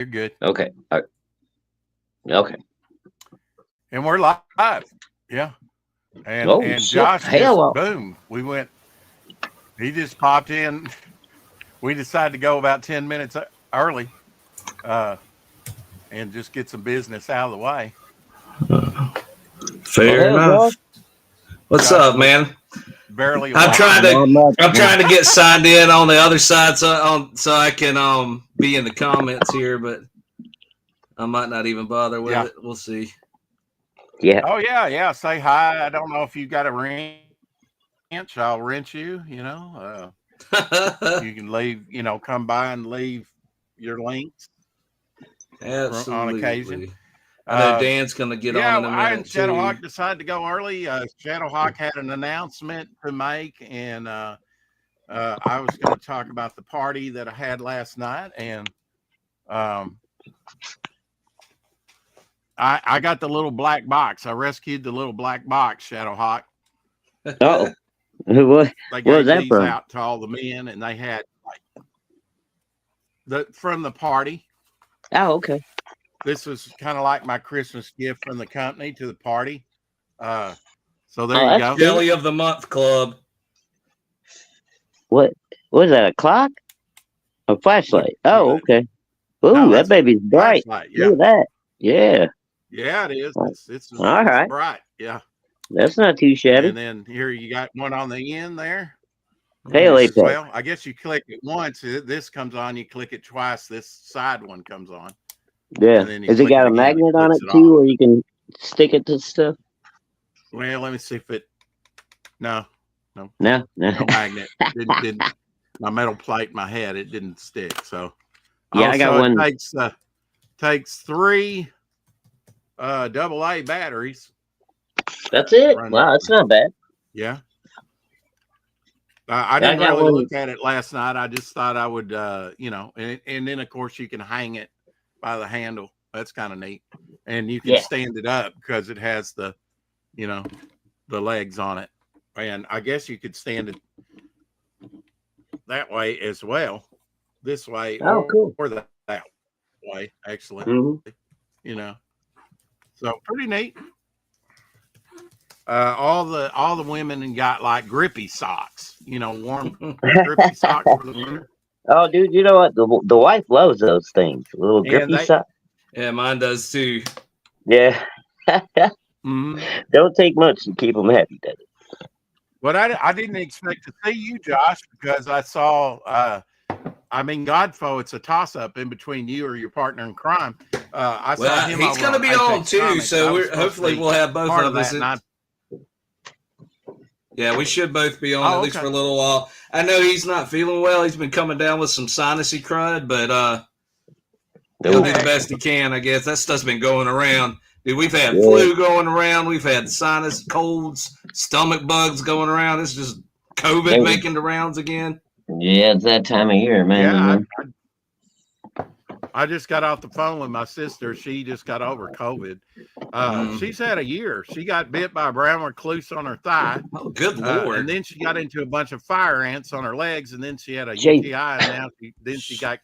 You're good. Okay. Okay. And we're live. Yeah. Oh And shit! Josh just Hell, boom. We went. He just popped in. We decided to go about 10 minutes early, uh, and just get some business out of the way. well, Fair hell, Josh. enough. What's Josh up, looks man? barely I'm alive. trying to Not much, I'm man. trying to get signed in on the other side so I can be in the comments here, but I might not even bother with it. We'll see. Yeah. Oh yeah. Say hi. I don't know if you got a wrench. I'll wrench you. You can leave. Come by and leave your links Absolutely. on occasion. I know Dan's gonna get on in a I minute and too. Shadowhawk decided to go early. Shadowhawk had an announcement to make, and I was going to talk about the party that I had last night, and I got the little black box. I rescued the little black box, Shadowhawk. Oh, what They was gave that these from? out to all the men, and they had from the party. Oh, okay. This was kind of like my Christmas gift from the company to the party. So there you go. Jelly of the Month Club. What was that? A clock? A flashlight? Oh, okay. Ooh, No, that baby's bright. Yeah. Look at that. Yeah. Yeah, it is. It's all right. Bright. Yeah. That's not too shabby. And then here you got one on the end there. Hail Apex. Well, I guess you click it once. This comes on. You click it twice. This side one comes on. Yeah. Has it got a magnet on it too, or you can stick it to stuff? Well, let me see if it. No magnet. Didn't my metal plate in my head. It didn't stick. So yeah, I got one. It takes 3 AA batteries. That's it. Wow, that's not bad. Yeah. I didn't really look at it last night. I just thought I would, and then of course you can hang it by the handle. That's kind of neat. And you can stand it up because it has the legs on it. And I guess you could stand it that way as well. This way cool. or that way, actually. Mm-hmm. So pretty neat. All the women got like grippy socks, warm grippy socks for the winter. Oh, dude, you know what? The wife loves those things. Little grippy socks. Yeah, mine does too. Yeah. Mm-hmm. Don't take much to keep them happy, does it? But I didn't expect to see you, Josh, because I saw. Godfoe, it's a toss-up in between you or your partner in crime. I saw him. He's going to be on too, so hopefully we'll have both of us. Yeah, we should both be on at least for a little while. I know he's not feeling well. He's been coming down with some sinusy crud, but he'll do the best he can, I guess. That stuff's been going around. Dude, we've had flu going around. We've had sinus colds, stomach bugs going around. It's just COVID making the rounds again. Yeah, it's that time of year, man. Yeah, I just got off the phone with my sister. She just got over COVID. She's had a year. She got bit by a brown recluse on her thigh. Oh, good Lord. And then she got into a bunch of fire ants on her legs, and then she had a UTI, and now she got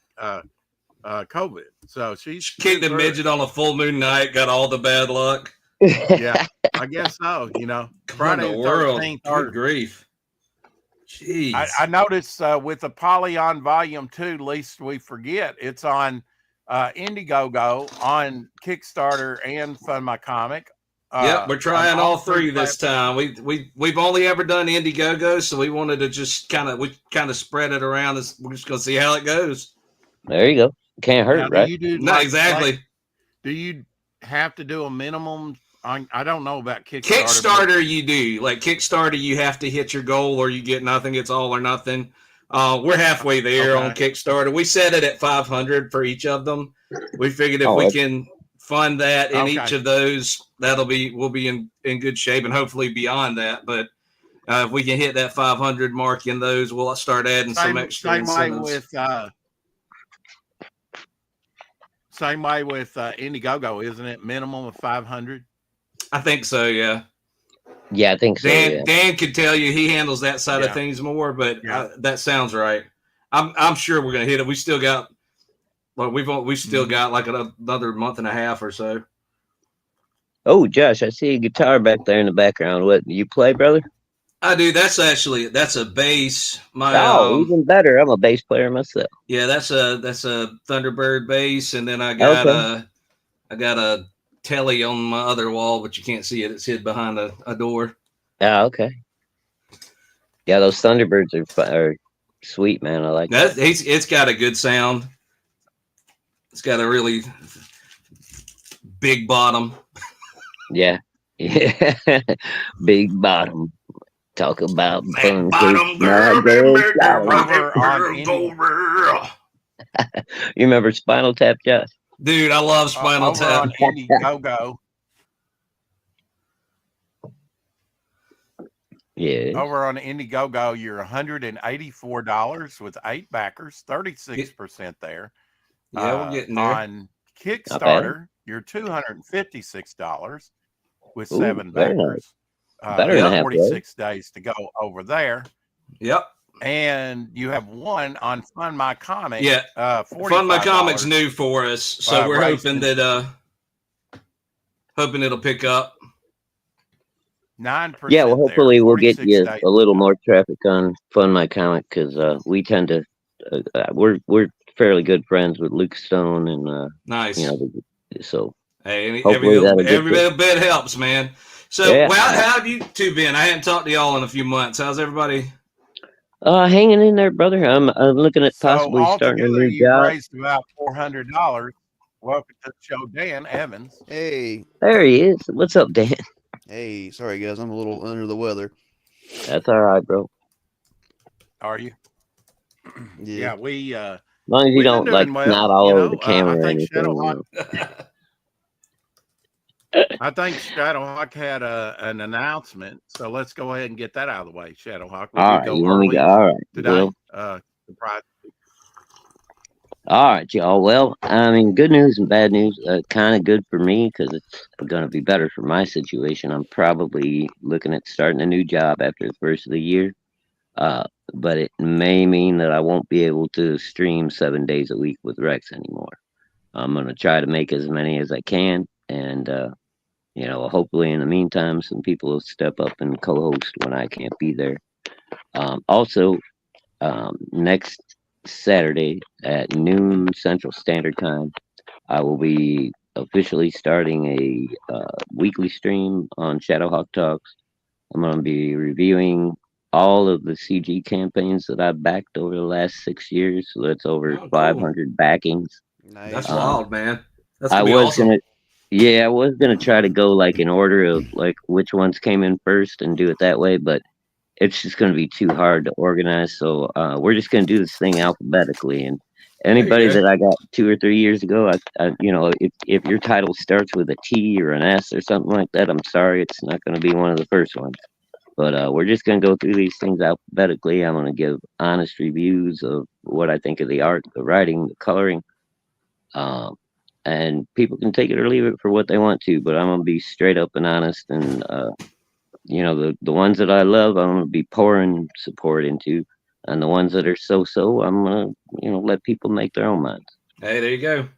COVID. So she's kicked a midget on a full moon night, got all the bad luck. Yeah, I guess so. Friday the 13th. Good grief. Jeez. I noticed with Apollyon Volume 2, Least We Forget, it's on Indiegogo, on Kickstarter, and Fund My Comic. Yep, we're trying all three this time. We've only ever done Indiegogo, so we wanted to just kind of spread it around. We're just going to see how it goes. There you go. Can't hurt, right? Exactly. Do you have to do a minimum? I don't know about Kickstarter. Kickstarter, you do. Like Kickstarter, you have to hit your goal or you get nothing. It's all or nothing. We're halfway there on Kickstarter. We set it at 500 for each of them. We figured if we can fund that in each of those, we'll be in good shape and hopefully beyond that. But if we can hit that 500 mark in those, we'll start adding some extra incentives. Same way with Indiegogo, isn't it? Minimum of 500. I think so, yeah. Yeah, I think so. Dan could tell you he handles that side of things more, but that sounds right. I'm sure we're gonna hit it. We still got But we've still got like another month and a half or so. Oh, Josh, I see a guitar back there in the background. What you play, brother? I do. That's a bass. Even better. I'm a bass player myself. Yeah, that's a Thunderbird bass, and then I got a telly on my other wall, but you can't see it. It's hid behind a door. Okay. Yeah, those Thunderbirds are sweet, man. I like that. It's got a good sound. It's got a really big bottom. Yeah. Big bottom. Talk about fun. Bottom girl, you remember Spinal Tap, Josh? Dude, I love Spinal Tap. On Indiegogo. Yeah. Over on Indiegogo, you're $184 with 8 backers, 36% there. Yeah, we're getting there. On Kickstarter, you're $256 with 7 backers. Nice. Better than 46 days to go over there. Yep. And you have one on Fund My Comic. Yeah. Fund My Comic's new for us, so we're hoping that hoping it'll pick up. 9%. Yeah, well, hopefully we'll get you a little more traffic on Fund My Comic because we tend to we're fairly good friends with Luke Stone and nice. So hey, every bit helps, man. So yeah. How have you two been? I hadn't talked to y'all in a few months. How's everybody? Hanging in there, brother. I'm looking at possibly starting a new job. You raised about $400. Welcome to the show, Dan Evans. Hey, there he is. What's up, Dan? Hey, sorry guys, I'm a little under the weather. That's all right, bro. Are you? Yeah, we. As long as you don't not all over the camera. I think Shadowhawk had an announcement, so let's go ahead and get that out of the way. Shadowhawk, all right, all right. Today, all right, y'all. Well, I mean, good news and bad news. Kind of good for me because it's going to be better for my situation. I'm probably looking at starting a new job after the first of the year. But it may mean that I won't be able to stream 7 days a week with Rex anymore. I'm going to try to make as many as I can. And, hopefully in the meantime, some people will step up and co-host when I can't be there. Also, next Saturday at noon Central Standard Time, I will be officially starting a weekly stream on Shadowhawk Talks. I'm going to be reviewing all of the CG campaigns that I've backed over the last 6 years. So that's over 500 backings. Nice. That's wild, man. That's I was awesome. I was gonna try to go in order of which ones came in first and do it that way, but it's just gonna be too hard to organize. So we're just gonna do this thing alphabetically. And anybody that I got 2 or 3 years ago, if your title starts with a T or an S or something like that, I'm sorry, it's not gonna be one of the first ones. But we're just going to go through these things alphabetically. I'm going to give honest reviews of what I think of the art, the writing, the coloring. And people can take it or leave it for what they want to, but I'm going to be straight up and honest. And, the ones that I love, I'm going to be pouring support into. And the ones that are so-so, I'm going to, let people make their own minds. Hey, there you go.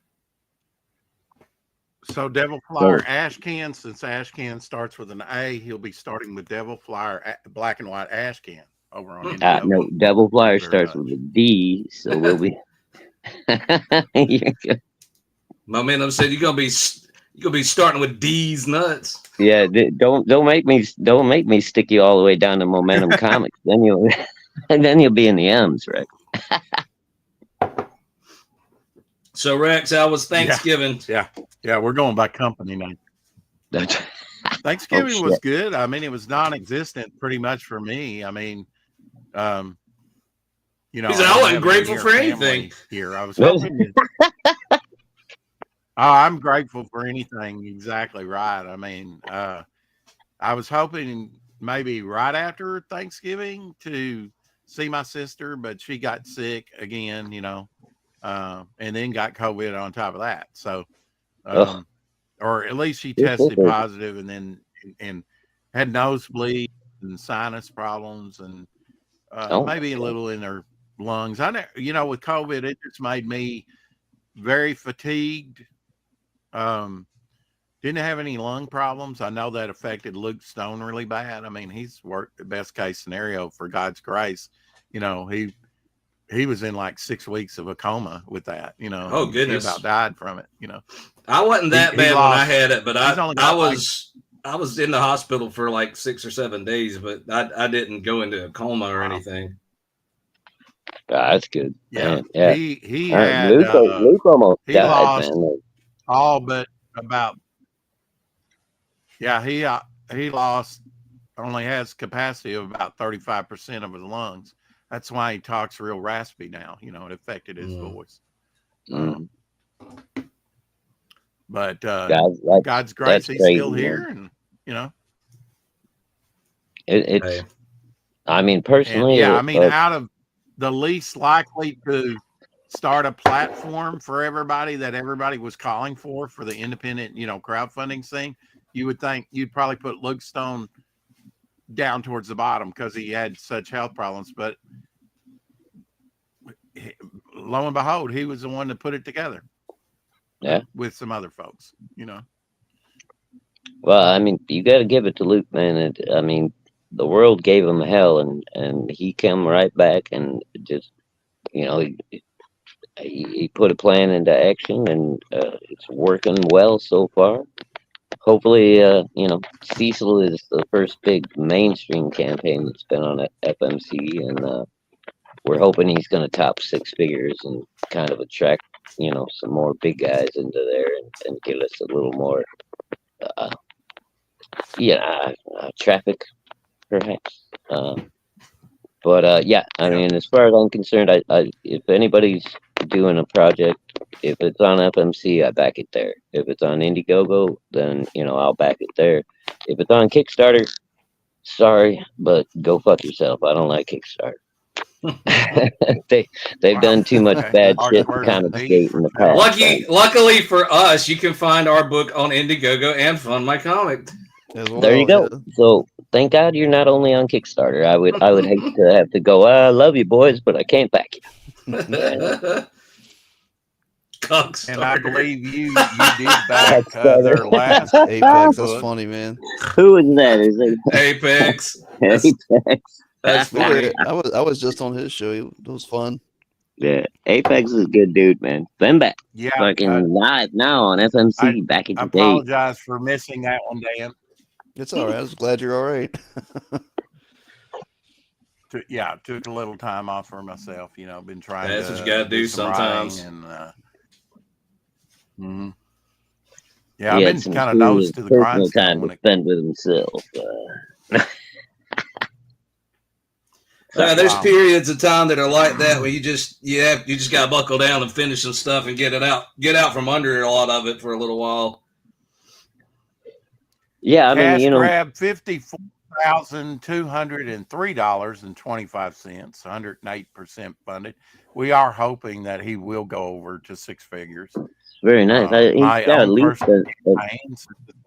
So Devil Flyer Ashcan, since Ashcan starts with an A, he'll be starting with Devil Flyer Black and White Ashcan over on no, Devil Flyer starts with a D, so we'll be Momentum said you're gonna be starting with D's nuts. Yeah, don't make me stick you all the way down to Momentum Comics. Then you'll be in the M's, right? So Rex, how was Thanksgiving? Yeah, we're going by company now. Thanksgiving was good. I mean, it was non-existent pretty much for me. I mean, I wasn't grateful for anything here. I was hoping. I'm grateful for anything. Exactly right. I mean, I was hoping maybe right after Thanksgiving to see my sister, but she got sick again. And then got COVID on top of that. So, or at least she tested positive and then had nosebleed and sinus problems and maybe a little in her lungs. With COVID, it just made me, very fatigued. Didn't have any lung problems. I know that affected Luke Stone really bad. I mean, he's worked the best case scenario for God's grace. You know, he was in like 6 weeks of a coma with that, you know. Oh, goodness. He about died from it, you know. I wasn't that bad when I had it, but I was in the hospital for like 6 or 7 days, but I didn't go into a coma or anything. That's good. Yeah. Man. Yeah. He had Luke almost he died, lost man. all but about he lost only has capacity of about 35% of his lungs. That's why he talks real raspy now. You know, it affected his voice. But God's grace, he's crazy, still here, man. And you know, it's. I mean, personally, I mean, out of the least likely to start a platform for everybody that everybody was calling for the independent, you know, crowdfunding thing, you would think you'd probably put Luke Stone down towards the bottom because he had such health problems. But lo and behold, he was the one that put it together. Yeah, with some other folks, you know. Well, I mean, you got to give it to Luke, man. I mean, the world gave him hell, and he came right back and just, you know, he put a plan into action, and it's working well so far. Hopefully, you know, Cecil is the first big mainstream campaign that's been on FMC, and we're hoping he's going to top 6 figures and kind of attract, you know, some more big guys into there and give us a little more, traffic, perhaps. But yeah, I mean, as far as I'm concerned, I if anybody's doing a project, if it's on FMC, I back it there. If it's on Indiegogo, then, you know, I'll back it there. If it's on Kickstarter, sorry, but go fuck yourself. I don't like Kickstarter. They've done too much bad shit to kind of skate in the past. Luckily for us, you can find our book on Indiegogo and Fund My Comic. Well, there you go. Yeah. So thank God you're not only on Kickstarter. I would hate to have to go, I love you boys, but I can't back you. And I believe you did back their last Apex. That's funny, man. Who is that? Is it Apex? Apex. That's funny. I was just on his show. It was fun. Yeah, Apex is a good dude, man. Been back. Yeah, fucking live now on FMC back in the day. I apologize for missing that one, Dan. It's all right. I was glad you're all right. Took a little time off for myself. You know, been trying. That's what you gotta do sometimes. And yeah, I've been kind of nose to the grindstone time to spend with himself. There's periods of time that are like that where you just gotta buckle down and finish some stuff and get out from under a lot of it for a little while. Yeah, I mean, you know, grab $54,203.25, 108% funded. We are hoping that he will go over to 6 figures. Very nice. My own personal campaign,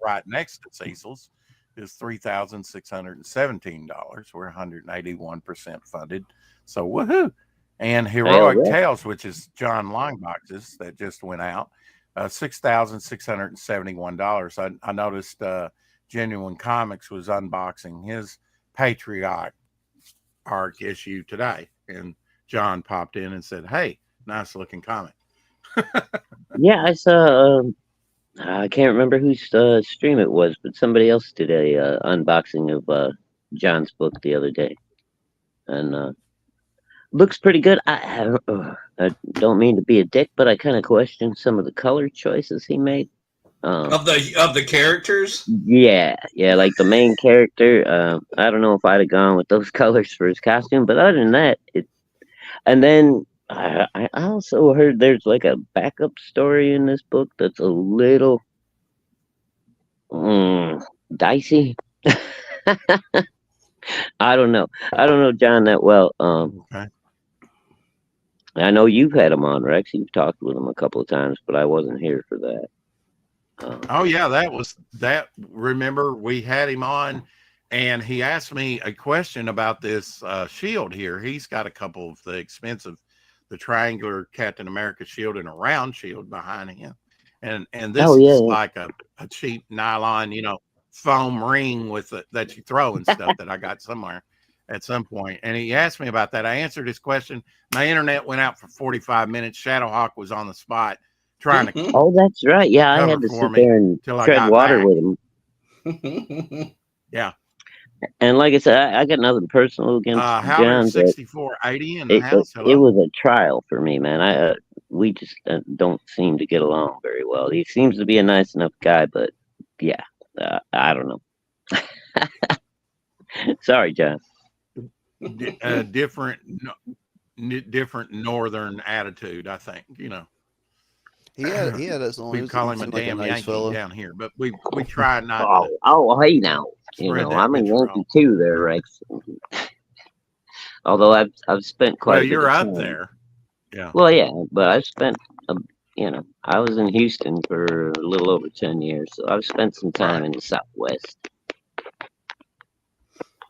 right next to Cecil's, is $3,617. We're 181% funded. So woohoo! And Heroic Tales, which is John Longbox's that just went out, $6,671. I noticed Genuine Comics was unboxing his Patriot arc issue today, and John popped in and said, "Hey, nice looking comic." Yeah, I saw. I can't remember whose stream it was, but somebody else did a unboxing of John's book the other day, and looks pretty good. I don't mean to be a dick, but I kind of question some of the color choices he made. Of the characters? Yeah, like the main character. I don't know if I'd have gone with those colors for his costume, but other than that, and then I also heard there's like a backup story in this book that's a little dicey. I don't know John that well. Okay. I know you've had him on, Rex. You've talked with him a couple of times, but I wasn't here for that. Oh yeah, that. Remember, we had him on, and he asked me a question about this shield here. He's got a couple of the the triangular Captain America shield and a round shield behind him. And this yeah. is like a cheap nylon, foam ring with that you throw and stuff that I got somewhere at some point. And he asked me about that. I answered his question. My internet went out for 45 minutes. Shadowhawk was on the spot trying to Oh, that's right. Yeah, I cover had to for sit me there and till I tread got water back. with him. Yeah. And like I said, I got nothing personal against Howler John, but 6480 in the it house. it was a trial for me, man. We just don't seem to get along very well. He seems to be a nice enough guy, but yeah, I don't know. Sorry, John. Different northern attitude, I think. He had his own. We call him a damn nice Yankee fella. down here, but we try not to. Hey now, I'm a Yankee too, there, Rex. Although I've spent quite. Well, a bit you're of up time. there. Yeah. Well, yeah, but I've spent, I was in Houston for a little over 10 years, so I've spent some time in the Southwest.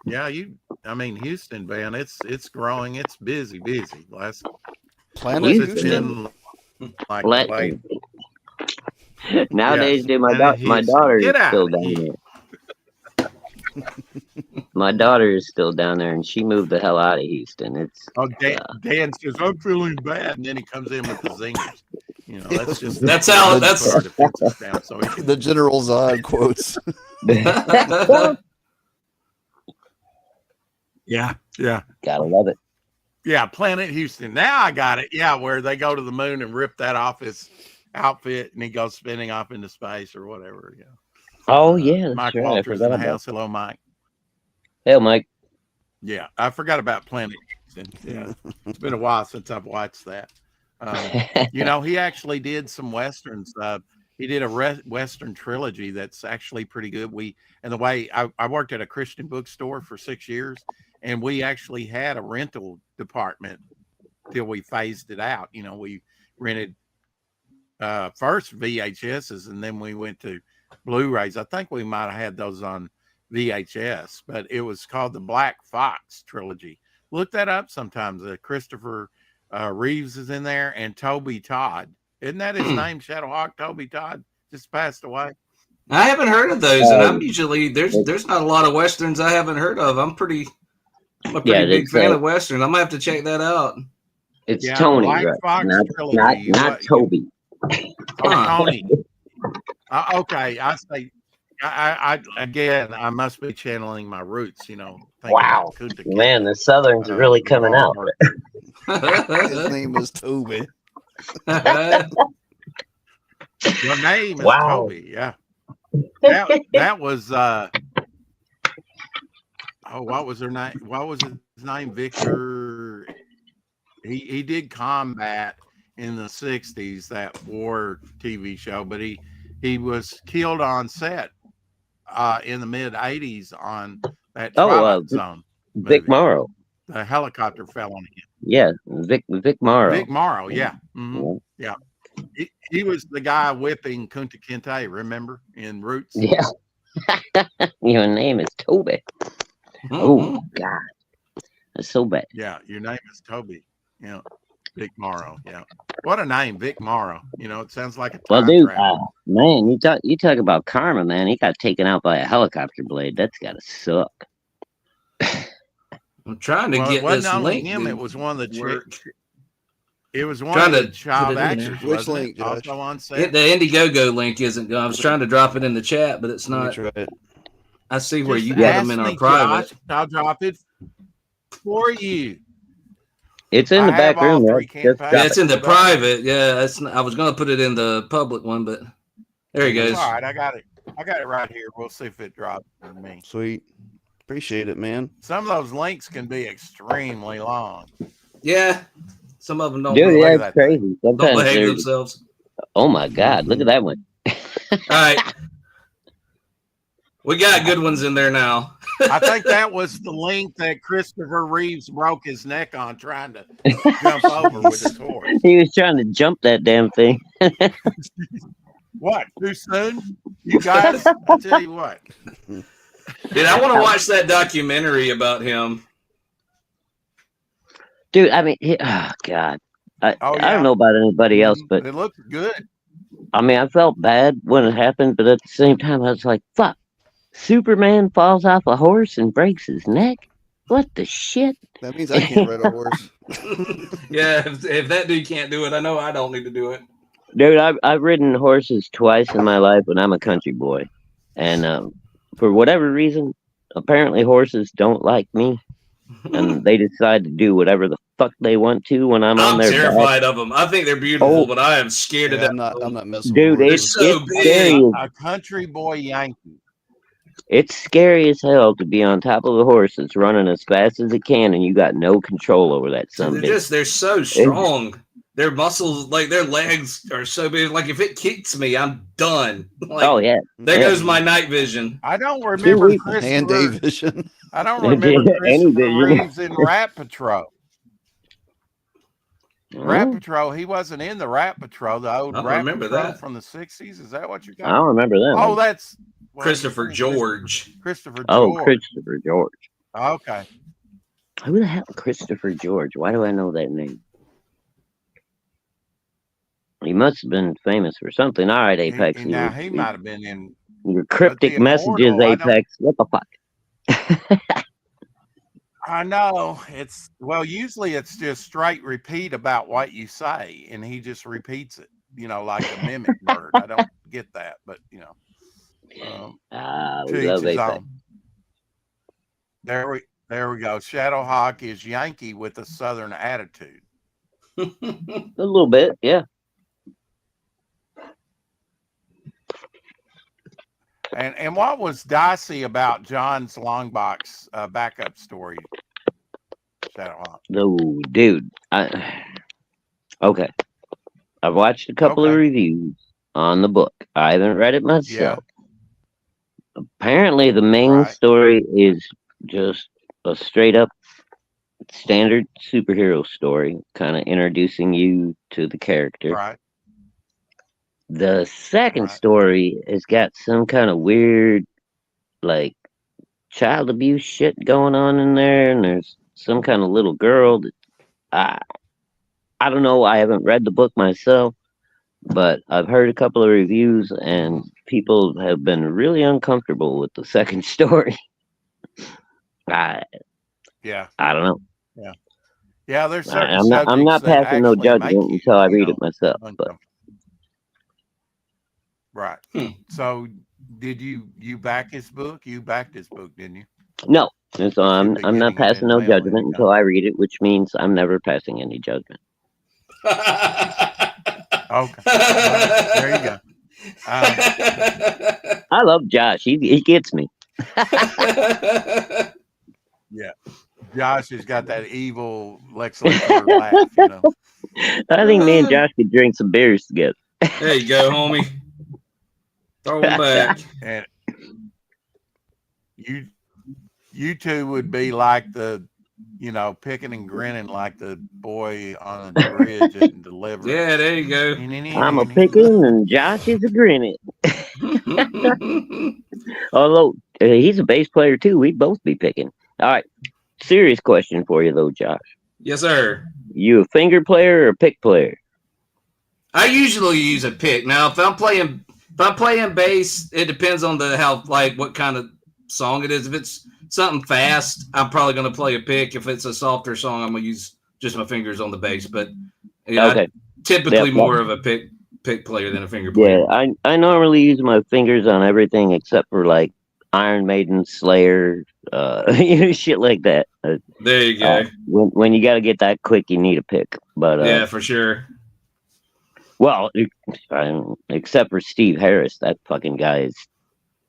Yeah, Houston, man, it's growing. It's busy. Planet Houston. Like Nowadays, yes. dude, my daughter is still down there. My daughter is still down there, and she moved the hell out of Houston. It's Dan says I'm feeling bad, and then he comes in with the zingers. That's how that's the General Zod quotes. Yeah. Gotta love it. Yeah, Planet Houston. Now I got it. Yeah, where they go to the moon and rip that off his outfit, and he goes spinning off into space or whatever. Yeah. Oh yeah, that's Mike right. Walters in the house. Hello, Mike. Hey, Mike. Yeah, I forgot about Planet Houston. Yeah, it's been a while since I've watched that. He actually did some westerns. He did a western trilogy that's actually pretty good. And the way I worked at a Christian bookstore for 6 years, and we actually had a rental department till we phased it out. We rented first VHSs, and then we went to Blu-rays. I think we might have had those on VHS, but it was called the Black Fox trilogy. Look that up sometimes. Christopher Reeves is in there, and Toby Todd. Isn't that his name? Shadowhawk Toby Todd just passed away. I haven't heard of those, and I'm usually there's not a lot of westerns I haven't heard of. I'm a pretty big fan of westerns. I'm gonna have to check that out. It's Tony, Black right? Fox trilogy. Not Toby. Tony. Okay, I say. I must be channeling my roots, Wow, man, the Southerns are really coming out. His name is Toby. Your name is Toby, yeah. That was what was her name? What was his name? Victor. He did combat in the 60s, that war TV show, but he was killed on set in the mid 80s on that Twilight Zone movie. Vic Morrow. The helicopter fell on him. Yeah, Vic Morrow. Vic Morrow, yeah. Mm-hmm. Yeah. He was the guy whipping Kunta Kinte, remember, in Roots? Yeah. Your name is Toby. Mm-hmm. Oh, God. That's so bad. Yeah, your name is Toby. Yeah. Vic Morrow. Yeah. What a name, Vic Morrow. It sounds like a time travel. Man, you talk about karma, man. He got taken out by a helicopter blade. That's got to suck. I'm trying to get this not only link. Him, it was one of the it was one trying of the to child actors. Which link, Josh? Also on set. The Indiegogo link isn't good. I was trying to drop it in the chat, but it's not. I see where you got them in our private. Josh, I'll drop it for you. It's in the back room. Right? Yeah, it's in the private. Yeah, I was going to put it in the public one, but there he goes. All right, I got it. I got it right here. We'll see if it drops for me. Sweet. Appreciate it, man. Some of those links can be extremely long. Yeah. Some of them don't. Dude, that's crazy. Sometimes don't behave themselves. Oh my God! Look at that one. All right, we got good ones in there now. I think that was the link that Christopher Reeves broke his neck on trying to jump over with his horse. He was trying to jump that damn thing. What? Too soon? You guys? I tell you what. Dude, I want to watch that documentary about him. Dude, I mean, oh God, I Oh, I yeah. don't know about anybody else, but It looks good. I mean, I felt bad when it happened, but at the same time, I was like, "Fuck!" Superman falls off a horse and breaks his neck. What the shit? That means I can't ride a horse. Yeah, if that dude can't do it, I know I don't need to do it. Dude, I've ridden horses twice in my life, and I'm a country boy, and for whatever reason, apparently horses don't like me, and they decide to do whatever the fuck they want to when I'm on I'm their back. terrified of them. I think they're beautiful, Oh. but I am scared of Yeah, them. I'm not messing Dude, with They're horses. so it's big. scary. A country boy Yankee. It's scary as hell to be on top of a horse that's running as fast as it can, and you got no control over that son of a bitch. They're so strong. Their muscles, like their legs, are so big. Like if it kicks me, I'm done. Like, Oh yeah, there yeah. goes my night vision. I don't remember And day Christopher. vision. I don't remember Any Christopher vision. Reeves in Rat Patrol. Rat Oh, Patrol. He wasn't in the Rat Patrol, the old I don't Rat remember Patrol that. from the 60s. Is that what you I got? don't remember that. Oh, one. that's Christopher George. Christopher Oh, George. Christopher George. Okay. Who the hell, Christopher George? Why do I know that name? He must have been famous for something. All right, Apex. Now he might have been in. Your cryptic the messages, Immortal, Apex. What the fuck? I know usually it's just straight repeat about what you say, and he just repeats it, like a mimic bird. I don't get that, but we to love each his Apex. own. There we go. Shadowhawk is Yankee with a Southern attitude. A little bit, yeah. And what was dicey about John's Longbox backup story, Shadowhawk? No, dude. Okay. I've watched a couple of reviews on the book. I haven't read it myself. Yeah. Apparently, the main story is just a straight up standard superhero story, kind of introducing you to the character. Right. The second story has got some kind of weird, like, child abuse shit going on in there, and there's some kind of little girl that I don't know. I haven't read the book myself, but I've heard a couple of reviews, and people have been really uncomfortable with the second story. I don't know. Yeah. There's certain I'm not that passing no actually judgment make until I read it myself. But right. So did you back his book? You backed his book, didn't you? no, and so I'm not getting it passing in no the mail judgment anytime. until I read it, which means I'm never passing any judgment. Okay. Well, there you go. I love Josh. He gets me. Yeah. Josh has got that evil Lex Luthor laugh, I think me and Josh could drink some beers together. There you go, homie. Throw them back. And you two would be like the, picking and grinning like the boy on the bridge and Deliverance. Yeah, there you go. I'm a picking and Josh is a grinning. Although he's a bass player too, we'd both be picking. All right. Serious question for you though, Josh. Yes, sir. You a finger player or a pick player? I usually use a pick. Now, if I'm playing bass, it depends on what kind of song it is. If it's something fast, I'm probably going to play a pick. If it's a softer song, I'm going to use just my fingers on the bass. But okay. I'm typically more of a pick player than a finger player. Yeah, I normally use my fingers on everything except for like Iron Maiden, Slayer, shit like that. There you go. When you got to get that quick, you need a pick. But yeah, for sure. Well, except for Steve Harris, that fucking guy is.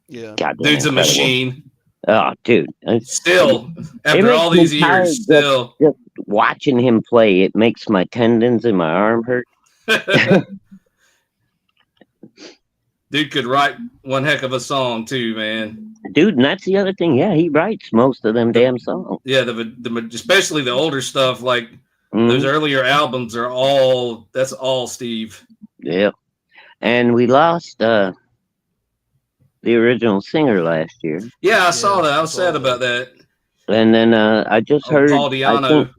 Yeah, dude's a machine. Oh, dude! Still, after all these years, still just watching him play, it makes my tendons in my arm hurt. Dude could write one heck of a song too, man. Dude, and that's the other thing. Yeah, he writes most of them damn songs. Yeah, especially the older stuff, like those earlier albums that's all Steve. Yep. And we lost the original singer last year. Yeah, I saw that. I was sad about that. And then I just heard Paul Diano.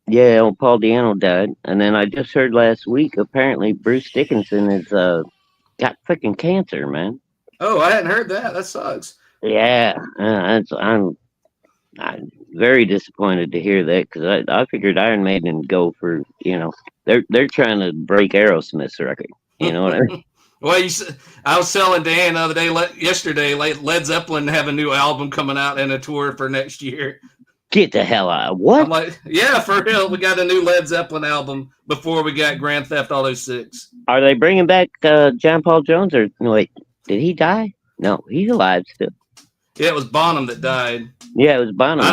Yeah, old Paul Diano died, and then I just heard last week apparently Bruce Dickinson is got freaking cancer, man. Oh, I hadn't heard that. That sucks. Yeah, I'm very disappointed to hear that because I figured Iron Maiden would go for they're trying to break Aerosmith's record. You know what I mean? Well, I was telling Dan the other day, yesterday, Led Zeppelin have a new album coming out and a tour for next year. Get the hell out! What? I'm like, yeah, for real. We got a new Led Zeppelin album before we got Grand Theft Auto 6. Are they bringing back John Paul Jones or no? Wait, did he die? No, he's alive still. Yeah, it was Bonham that died. Yeah, it was Bonham. I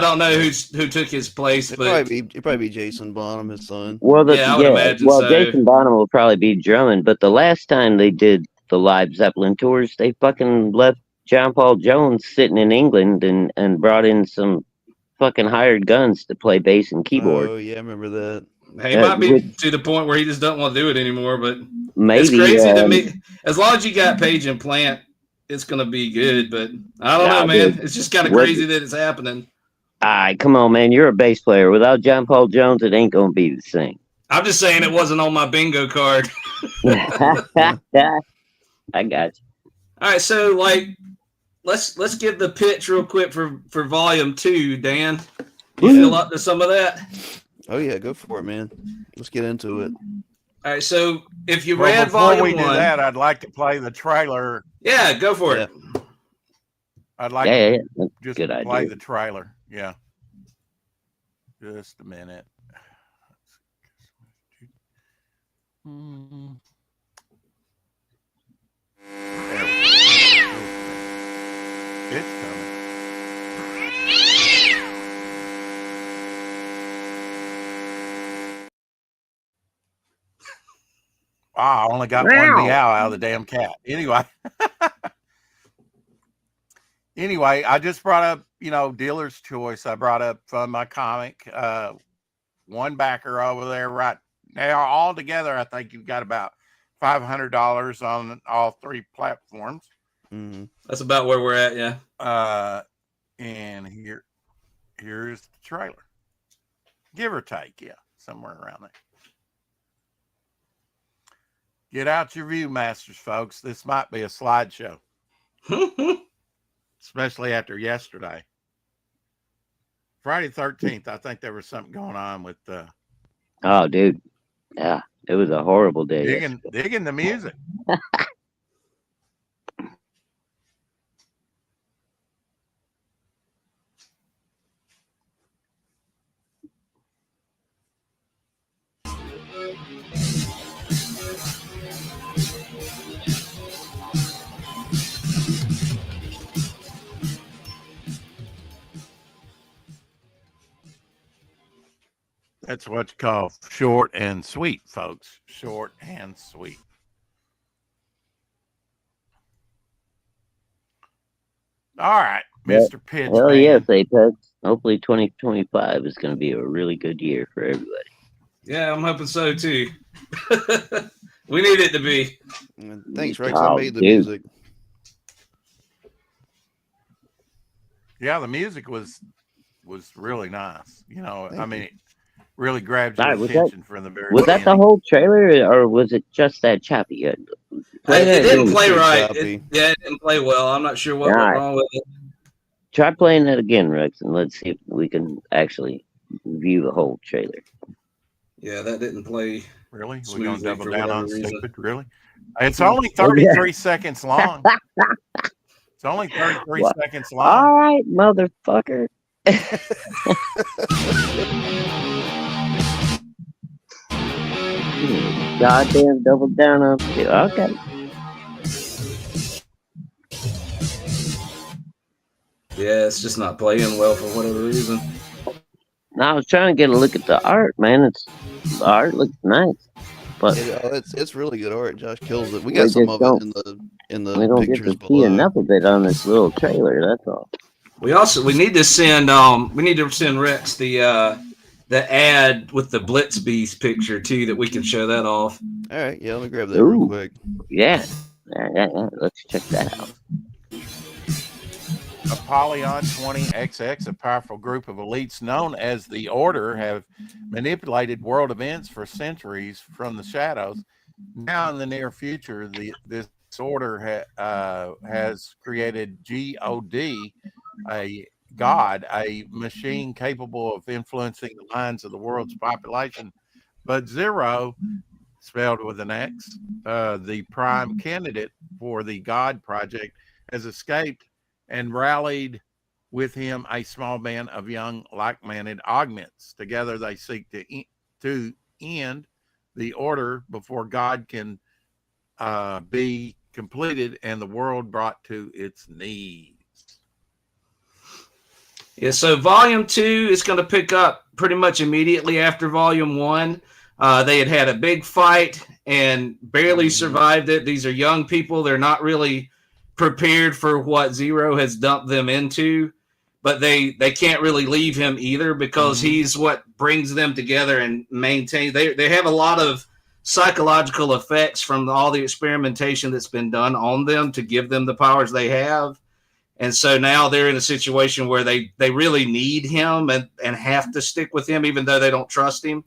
don't know who took his place, It'd but probably be Jason Bonham, his son. Well, I would imagine so. Jason Bonham will probably be drumming, but the last time they did the live Zeppelin tours, they fucking left John Paul Jones sitting in England and brought in some fucking hired guns to play bass and keyboard. Oh yeah, I remember that. He might be to the point where he just don't want to do it anymore, but maybe it's crazy to me. As long as you got Page and Plant, it's gonna be good. But I don't know, man. It's just kind of crazy that it's happening. All right, come on, man. You're a bass player. Without John Paul Jones, it ain't gonna be the same. I'm just saying it wasn't on my bingo card. I got you. All right, so let's give the pitch real quick for volume 2, Dan. You feel up to some of that? Oh yeah, go for it, man. Let's get into it. All right, so if you read before volume we 1, do that, I'd like to play the trailer. Yeah, go for it. I'd like to just play idea. the trailer. Yeah. Just a minute. It's coming. Wow, I only got one meow out of the damn cat. Anyway, I just brought up, dealer's choice. I brought up my comic, one backer over there right now. All together, I think you've got about $500 on all 3 platforms. Mm-hmm. That's about where we're at, yeah. And here's the trailer, give or take, somewhere around there. Get out your Viewmasters, folks. This might be a slideshow, especially after yesterday. Friday 13th, I think there was something going on with oh, dude. Yeah, it was a horrible day. Digging the music. That's what you call short and sweet, folks. Short and sweet. All right, Mr. Pitch. Hell yes, Apex. Hopefully 2025 is going to be a really good year for everybody. Yeah, I'm hoping so too. We need it to be. Thanks, Rex. I made the music. Yeah, the music was really nice. I mean, it really grabbed your attention from the very beginning. Was that the whole trailer, or was it just that choppy? It didn't play right. It didn't play well. I'm not sure what went wrong with it. Try playing that again, Rex, and let's see if we can actually view the whole trailer. Yeah, that didn't play. Really? We're going to double down on stupid? Really? It's only 33 seconds long. It's only 33 seconds long. All right, motherfucker. Goddamn double down on you. Okay. Yeah, it's just not playing well for whatever reason. Now, I was trying to get a look at the art, man. The art looks nice, but it's really good art. Josh kills it. We got some of it in the we don't pictures get to see enough of it on this little trailer. That's all. We need to send Rex the ad with the Blitz Beast picture too, that we can show that off. All right, yeah, let me grab that real quick. Yeah. Let's check that out. Apollyon 20XX, a powerful group of elites known as the Order, have manipulated world events for centuries from the shadows. Now, in the near future, this order has created God, a machine capable of influencing the minds of the world's population. But Zero, spelled with an X, the prime candidate for the God project, has escaped and rallied with him a small band of young, like-minded augments. Together, they seek to end the order before God can be completed and the world brought to its knees. Yeah, so Volume 2 is going to pick up pretty much immediately after Volume 1. They had a big fight and barely survived it. These are young people. They're not really prepared for what Zero has dumped them into, but they can't really leave him either because he's what brings them together and maintains. They have a lot of psychological effects from all the experimentation that's been done on them to give them the powers they have. And so now they're in a situation where they really need him and have to stick with him, even though they don't trust him.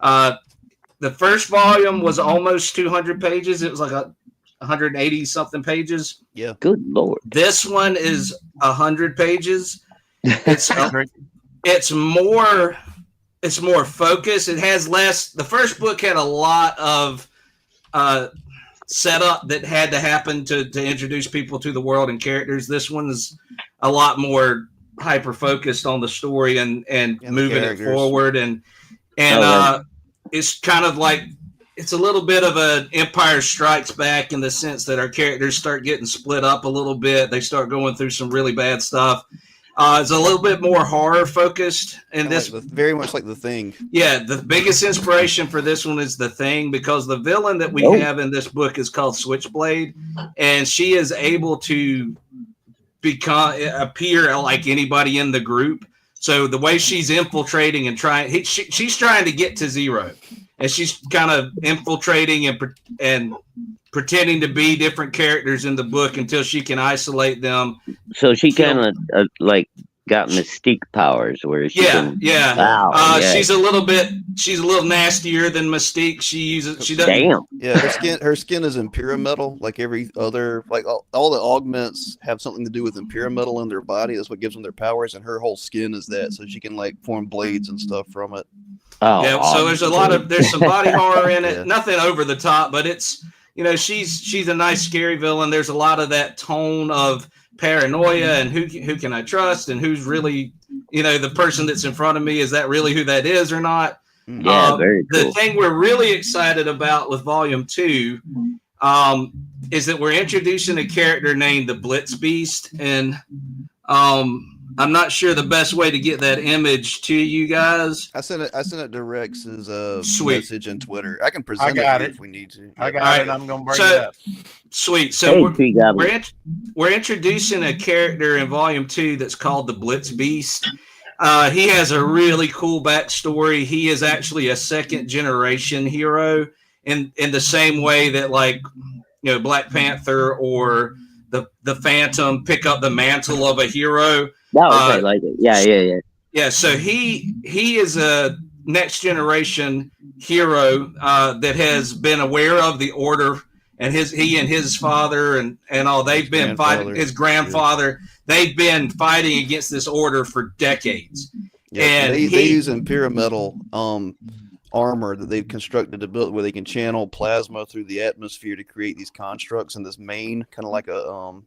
The first volume was almost 200 pages. It was like 180 something pages. Yeah. Good Lord. This one is 100 pages. It's more focused. It has less. The first book had a lot of setup that had to happen to introduce people to the world and characters. This one's a lot more hyper focused on the story and moving it forward and it's kind of like it's a little bit of an Empire Strikes Back in the sense that our characters start getting split up a little bit. They start going through some really bad stuff. It's a little bit more horror focused, and this very much like The Thing. Yeah, the biggest inspiration for this one is The Thing because the villain that we have in this book is called Switchblade, and she is able to appear like anybody in the group. So the way she's infiltrating and she's trying to get to Zero, and she's kind of infiltrating and pretending to be different characters in the book until she can isolate them. So she kind of like got Mystique powers where she Wow, she's a little nastier than Mystique. She doesn't. Damn. Yeah, her skin is Imperial metal, like every other, like all the augments have something to do with Imperial metal in their body. That's what gives them their powers, and her whole skin is that, so she can like form blades and stuff from it. Oh, yeah. So there's some body horror in it. Nothing over the top, but it's she's a nice scary villain. There's a lot of that tone of paranoia and who can I trust and who's really the person that's in front of me, is that really who that is or not? Yeah, very cool. The thing we're really excited about with Volume 2 is that we're introducing a character named the Blitz Beast, and I'm not sure the best way to get that image to you guys. I sent it to Rex's Sweet. message on Twitter. I can present it if we need to. I got it. I'm gonna bring it up. Sweet. So we're introducing a character in Volume 2 that's called the Blitz Beast. He has a really cool backstory. He is actually a second generation hero in the same way that Black Panther or the Phantom pick up the mantle of a hero. Oh, okay, like it. Yeah. Yeah, so he is a next generation hero that has been aware of the Order, and he and his father and all, they've been fighting, his grandfather, they've been fighting against this Order for decades. Yeah, and they use Imperial metal armor that they've constructed to build where they can channel plasma through the atmosphere to create these constructs, and this mane, kind of like a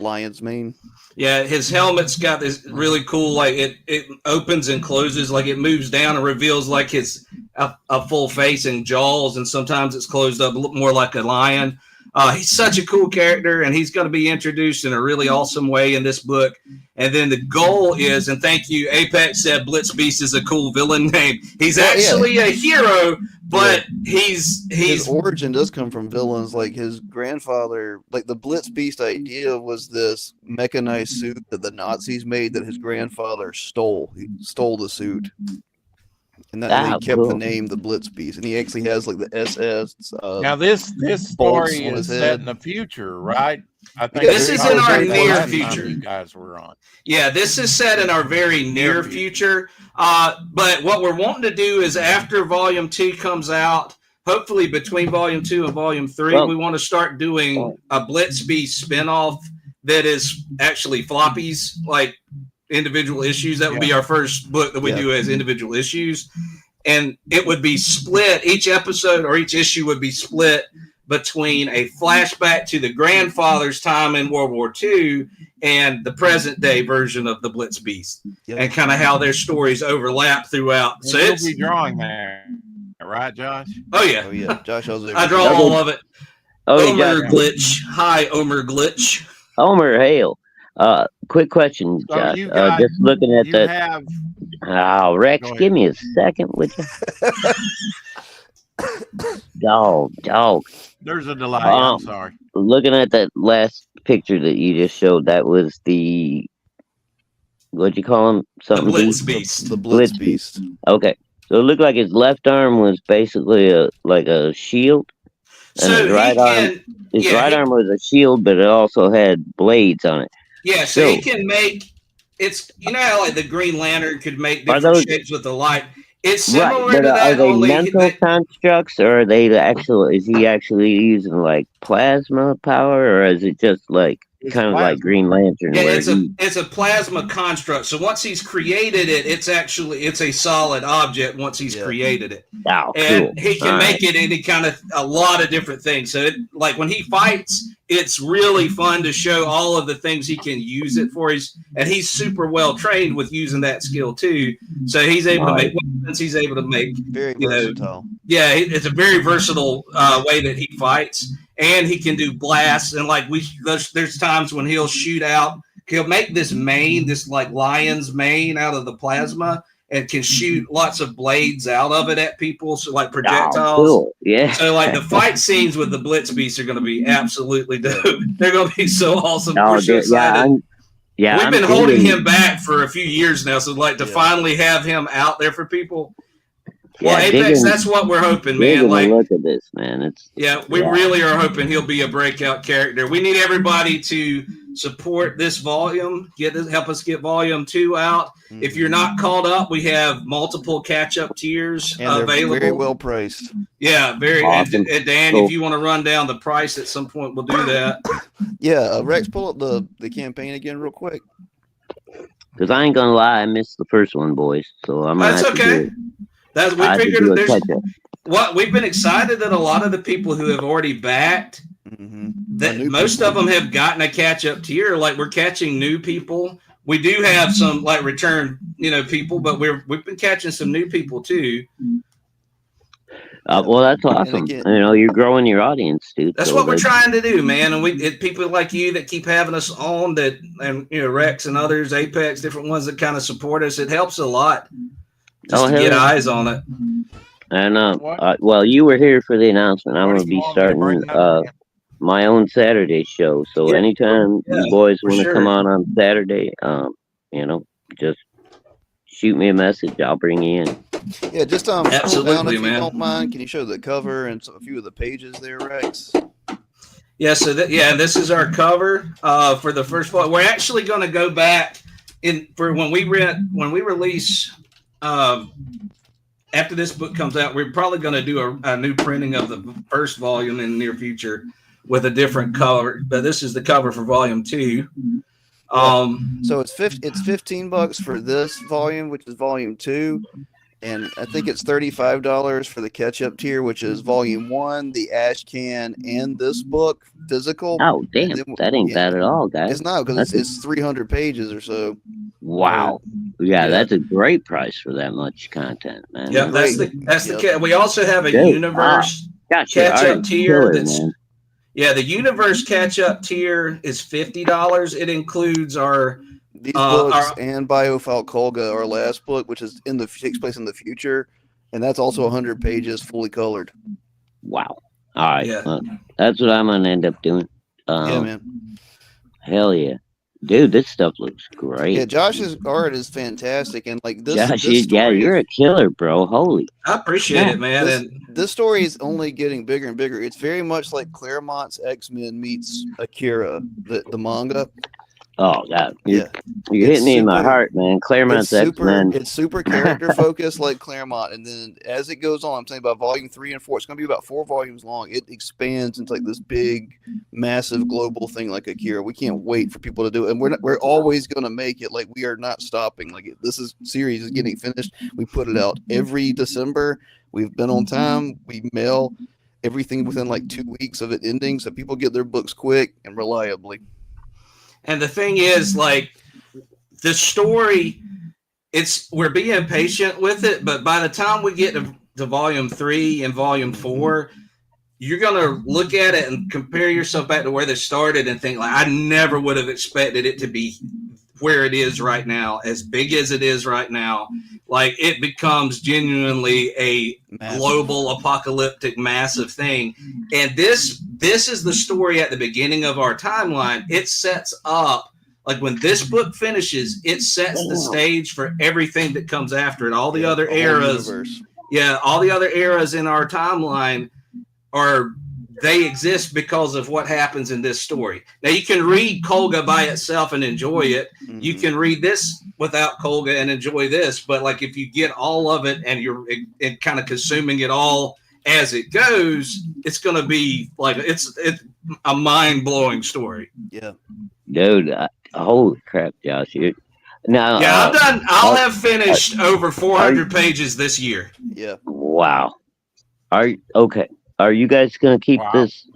lion's mane. Yeah, his helmet's got this really cool, it opens and closes, it moves down and reveals a full face and jaws, and sometimes it's closed up a little more like a lion. He's such a cool character, and he's going to be introduced in a really awesome way in this book. And then the goal is, and thank you, Apex said Blitz Beast is a cool villain name. He's actually a hero, but his origin does come from villains. Like his grandfather, the Blitz Beast idea was this mechanized suit that the Nazis made that his grandfather stole. He stole the suit. And that they kept the name the Blitz Beast, and he actually has like the SS. Now this story is set in the future, right? I think this is in our near future. You guys were on. Yeah, this is set in our very near future. But what we're wanting to do is after Volume 2 comes out, hopefully between Volume 2 and Volume 3, we want to start doing a Blitz Beast spinoff that is actually floppies, like individual issues. That would be our first book that we do as individual issues. And it would be split. Each episode or each issue would be split between a flashback to the grandfather's time in World War II and the present day version of the Blitz Beast, and kind of how their stories overlap throughout. So you'll be drawing there, right, Josh? Oh yeah, Josh, I draw all of it. Omer Glitch, hi Omer Glitch. Omer, hail. Quick question, Josh. Just looking at that. Rex, give me a second, would you? Dog. There's a delay. I'm sorry. Looking at that last picture that you just showed, that was the, what'd you call him? Something. The Blitz Beast. The Blitz Beast. Okay, so it looked like his left arm was basically a shield, and his right arm was a shield, but it also had blades on it. Yeah, so he can make. It's how like the Green Lantern could make different shapes with the light. It's similar to that. Are they mental constructs, or are they is he actually using like plasma power, or is it just like kind of like Green Lantern? Yeah, it's a plasma construct. So once he's created it, it's a solid object once he's created it. Oh, and cool. He can make it any kind of a lot of different things. So like when he fights, it's really fun to show all of the things he can use it for. He's super well trained with using that skill too. So he's able to make weapons. He's able to make very versatile. It's a very versatile way that he fights, and he can do blasts. And like there's times when he'll shoot out. He'll make this mane, this like lion's mane out of the plasma, and can shoot lots of blades out of it at people, so like projectiles. Oh, cool. Yeah. So like the fight scenes with the Blitz Beasts are going to be absolutely dope. They're going to be so awesome. We're so excited. We've been holding him back for a few years now, so like to finally have him out there for people. Well, Apex, that's what we're hoping, man. Like, look at this, man. We really are hoping he'll be a breakout character. We need everybody to support this volume. Help us get Volume 2 out. Mm-hmm. If you're not caught up, we have multiple catch-up tiers available. Very well priced. Yeah, very. Awesome. And Dan, if you want to run down the price at some point, we'll do that. Yeah, Rex, pull up the campaign again real quick. Because I ain't gonna lie, I missed the first one, boys. So I'm. That's okay. We figured we've been excited that a lot of the people who have already backed, that most of them have gotten a catch-up tier. Like we're catching new people. We do have some like return, people, but we've been catching some new people too. Well, that's awesome. Again, you're growing your audience, dude. That's what we're trying to do, man. And people like you that keep having us on, and Rex and others, Apex, different ones that kind of support us. It helps a lot. Just to get eyes on it. And well, you were here for the announcement. I'm going to be starting my own Saturday show. So anytime you boys want to come on Saturday, just shoot me a message. I'll bring you in. Yeah, just absolutely, man. If you don't mind, can you show the cover and a few of the pages there, Rex? Yeah. So this is our cover for the first part. We're actually going to go back for when we release. After this book comes out, we're probably going to do a new printing of the first volume in the near future with a different cover. But this is the cover for Volume 2. So it's $15 for this volume, which is Volume 2, and I think it's $35 for the catch-up tier, which is Volume 1, the Ash Can, and this book physical. Oh, damn! That ain't bad at all, guys. It's not, because it's 300 pages or so. Wow. Yeah, that's a great price for that much content, man. Yeah, that's the. We also have a universe catch-up tier. The universe catch-up tier is $50. It includes these books and Biofile Kolga, our last book, which is takes place in the future, and that's also 100 pages, fully colored. Wow! All right, that's what I'm gonna end up doing. Yeah, man. Hell yeah! Dude, this stuff looks great. Yeah, Josh's art is fantastic, and like this, Josh, this story, you're a killer, bro. Holy. I appreciate it, man. This story is only getting bigger and bigger. It's very much like Claremont's X-Men meets Akira, the manga. Oh God, yeah, you're hitting me in my heart, man. Claremont's X-Men. It's super character focused like Claremont, and then as it goes on, I'm saying about volume 3 and 4, it's going to be about 4 volumes long. It expands into like this big, massive global thing like Akira. We can't wait for people to do it, and we're always going to make it. Like we are not stopping. Like series is getting finished. We put it out every December. We've been on time. We mail everything within like 2 weeks of it ending, so people get their books quick and reliably. And the thing is, like, the story, we're being patient with it, but by the time we get to volume 3 and volume 4, you're going to look at it and compare yourself back to where they started and think, like, I never would have expected it to be where it is right now, as big as it is right now. Like, it becomes genuinely a global apocalyptic massive thing. And this is the story at the beginning of our timeline. It sets up, like when this book finishes, it sets the stage for everything that comes after it. All the other eras. All the other eras in our timeline they exist because of what happens in this story. Now you can read Kolga by itself and enjoy it. Mm-hmm. You can read this without Kolga and enjoy this. But like if you get all of it and you're kind of consuming it all as it goes, it's going to be like it's a mind-blowing story. Yeah, dude. Holy crap, Josh! I'm done. I'll have finished over 400 pages this year. Yeah. Wow. Okay? Are you guys going to keep this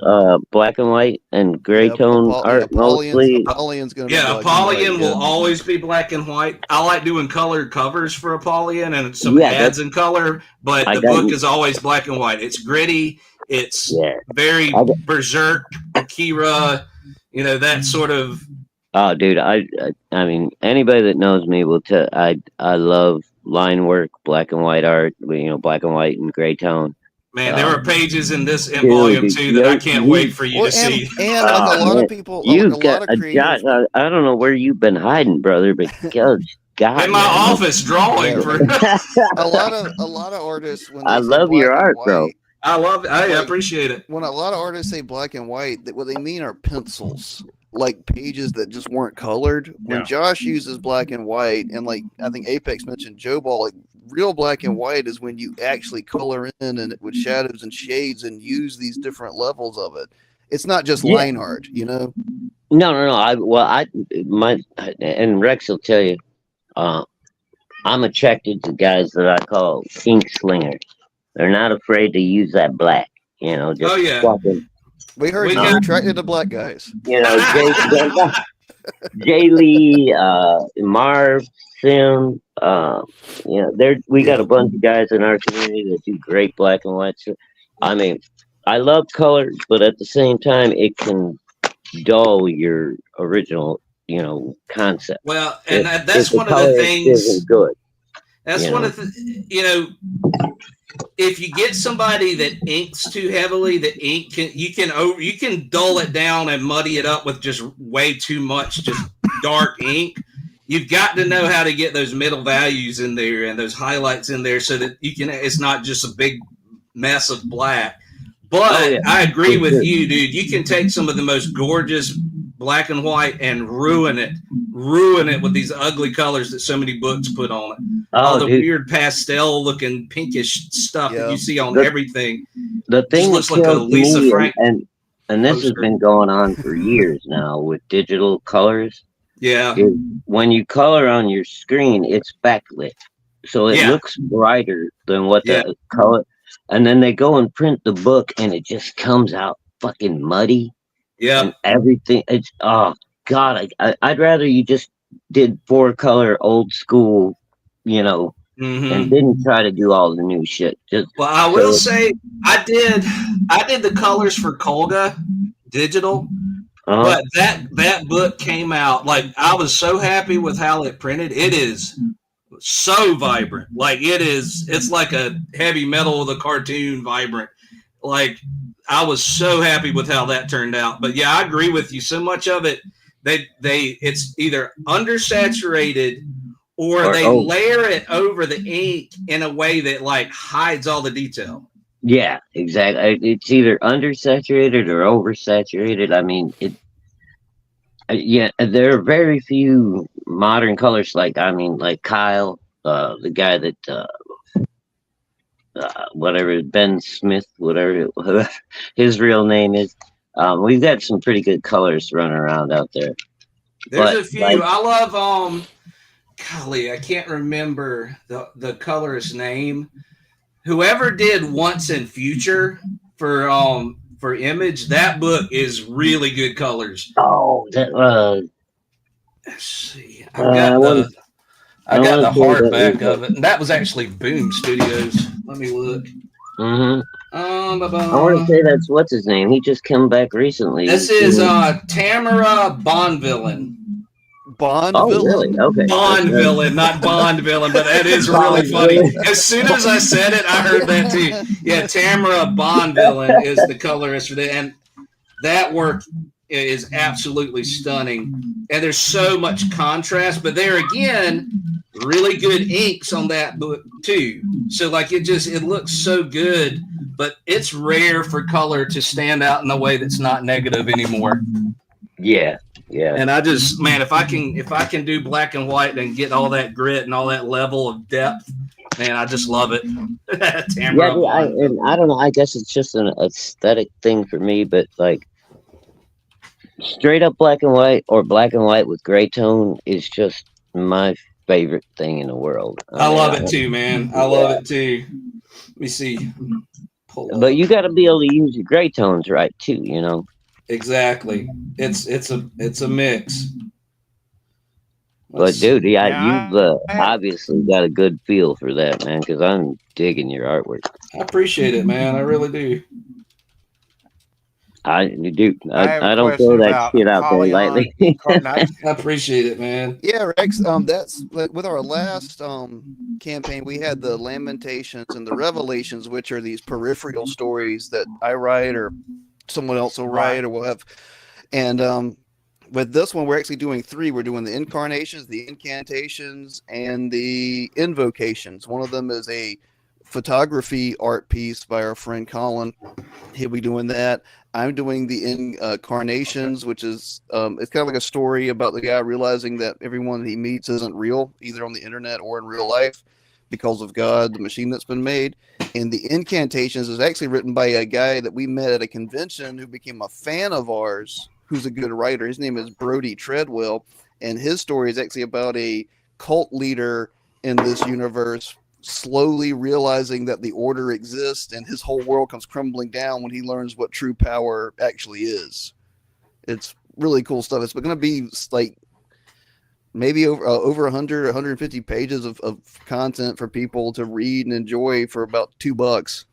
black and white and gray tone art mostly? Apollyon's going to be Apollyon will always be black and white. I like doing colored covers for Apollyon and some ads in color, but the book is always black and white. It's gritty. It's very berserk, Akira, that sort of. Oh, dude, I mean, anybody that knows me will tell. I love line work, black and white art. Black and white and gray tone. Man, there are pages in volume 2 that I can't wait for you to see. And like a lot of people, I don't know where you've been hiding, brother, but God, in my office drawing for a lot of artists. When I love your art, bro. I appreciate it. When a lot of artists say black and white, what they mean are pencils, like pages that just weren't colored. When Josh uses black and white, and like I think Apex mentioned Joe Ball, like real black and white is when you actually color in and with shadows and shades and use these different levels of it. It's not just line art, No. And Rex will tell you, I'm attracted to guys that I call ink slingers. They're not afraid to use that black, just fucking. We heard you're attracted to black guys. Jay Lee, Marv, Sim, we got a bunch of guys in our community that do great black and white. I mean, I love color, but at the same time, it can dull your original, concept. Well, and that's one of the things. Isn't good. That's one of the, if you get somebody that inks too heavily, the ink you can dull it down and muddy it up with just way too much just dark ink. You've got to know how to get those middle values in there and those highlights in there so that it's not just a big mess of black. But I agree with you, dude. You can take some of the most gorgeous black and white and ruin it with these ugly colors that so many books put on it. All the weird pastel looking pinkish stuff that you see on everything. The thing looks like a Lisa Frank and this has been going on for years now with digital colors. Yeah. When you color on your screen, it's backlit. So it looks brighter than what the color. And then they go and print the book and it just comes out fucking muddy. Yeah. And everything. It's, oh, God. I'd rather you just did 4-color old school, and didn't try to do all the new shit. I will say I did the colors for Kolga digital. But that book came out, like, I was so happy with how it printed. It is so vibrant. Like, it's like a heavy metal with a cartoon vibrant. Like, I was so happy with how that turned out. But yeah, I agree with you. So much of it, it's either undersaturated or they layer it over the ink in a way that like hides all the detail. Yeah, exactly. It's either undersaturated or oversaturated. I mean, there are very few modern colors. Like Kyle, the guy that whatever Ben Smith, whatever his real name is. We've got some pretty good colors running around out there. There's a few. I love golly, I can't remember the colorist's name. Whoever did Once and Future for Image, that book is really good colors. Oh, that let's see. I got the hardback of it. And that was actually Boom Studios. Let me look. Mm-hmm. I want to say that's what's his name. He just came back recently. This is Tamara Bonvillain. Really? Okay. Bonvillain, not Bond villain, but that is really funny. As soon as I said it, I heard that too. Yeah, Tamara Bonvillain is the colorist for that, and that work is absolutely stunning. And there's so much contrast, but there again, really good inks on that book too. So like it looks so good, but it's rare for color to stand out in a way that's not negative anymore. Yeah. Yeah. And I just, man, if I can do black and white and get all that grit and all that level of depth, man, I just love it. I don't know. I guess it's just an aesthetic thing for me, but like straight up black and white or black and white with gray tone is just my favorite thing in the world. I love it too, man. I love it too. Let me see. But you got to be able to use your gray tones right too, you know. Exactly. It's a mix. But dude, you've obviously got a good feel for that, man, because I'm digging your artwork. I appreciate it, man. I really do. I don't throw that shit out there lightly. I appreciate it, man. Yeah, Rex. That's with our last campaign. We had the Lamentations and the Revelations, which are these peripheral stories that I write or someone else will write or we'll have. And with this one, we're actually doing 3. We're doing the Incarnations, the Incantations, and the Invocations. One of them is a photography art piece by our friend Colin. He'll be doing that. I'm doing the Incarnations, which is it's kind of like a story about the guy realizing that everyone he meets isn't real, either on the internet or in real life, because of God, the machine that's been made. And the Incantations is actually written by a guy that we met at a convention who became a fan of ours, who's a good writer. His name is Brody Treadwell, and his story is actually about a cult leader in this universe slowly realizing that the order exists and his whole world comes crumbling down when he learns what true power actually is. It's really cool stuff. It's going to be like maybe over 100, 150 pages of content for people to read and enjoy for about $2.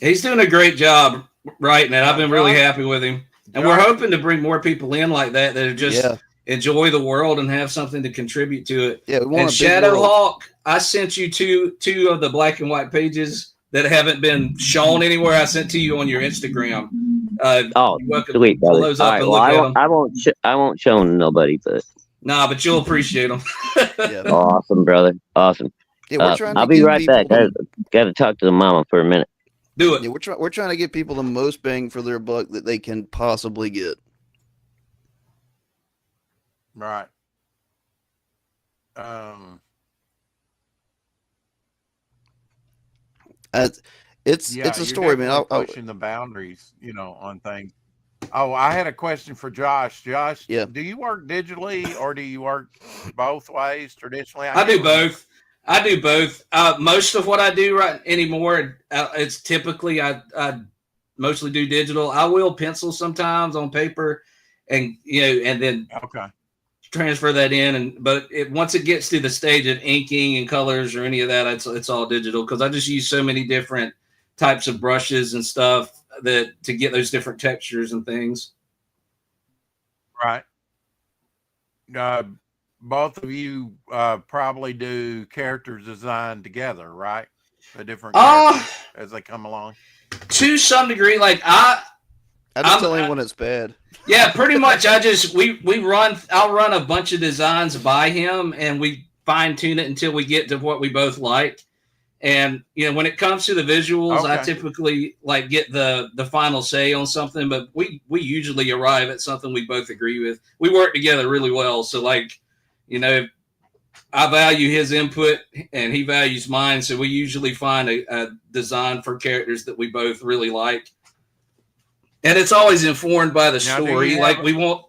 He's doing a great job writing it. I've been really happy with him. And we're hoping to bring more people in like that are just enjoy the world and have something to contribute to it. Yeah, and Shadowhawk, I sent you two of the black and white pages that haven't been shown anywhere. I sent to you on your Instagram. Sweet, brother. Those up and look at them. I won't show nobody, but but you'll appreciate them. Awesome, brother. Awesome. Yeah, I'll be right back. I got to talk to the mama for a minute. Do it. Yeah, we're trying to give people the most bang for their buck that they can possibly get. Right. It's a story, man. I'll pushing the boundaries, on things. Oh, I had a question for Josh. Josh, do you work digitally or do you work both ways traditionally? I do both. Most of what I do right anymore, it's typically I mostly do digital. I will pencil sometimes on paper, and and then transfer that in. But once it gets to the stage of inking and colors or any of that, it's all digital because I just use so many different types of brushes and stuff that to get those different textures and things. Right. Both of you probably do character design together, right? The different characters as they come along. To some degree, like I just tell him when it's bad. Yeah, pretty much. I'll run a bunch of designs by him, and we fine tune it until we get to what we both like. And when it comes to the visuals, I typically like get the final say on something, but we usually arrive at something we both agree with. We work together really well, so like, I value his input and he values mine, so we usually find a design for characters that we both really like. And it's always informed by the story. Like, we want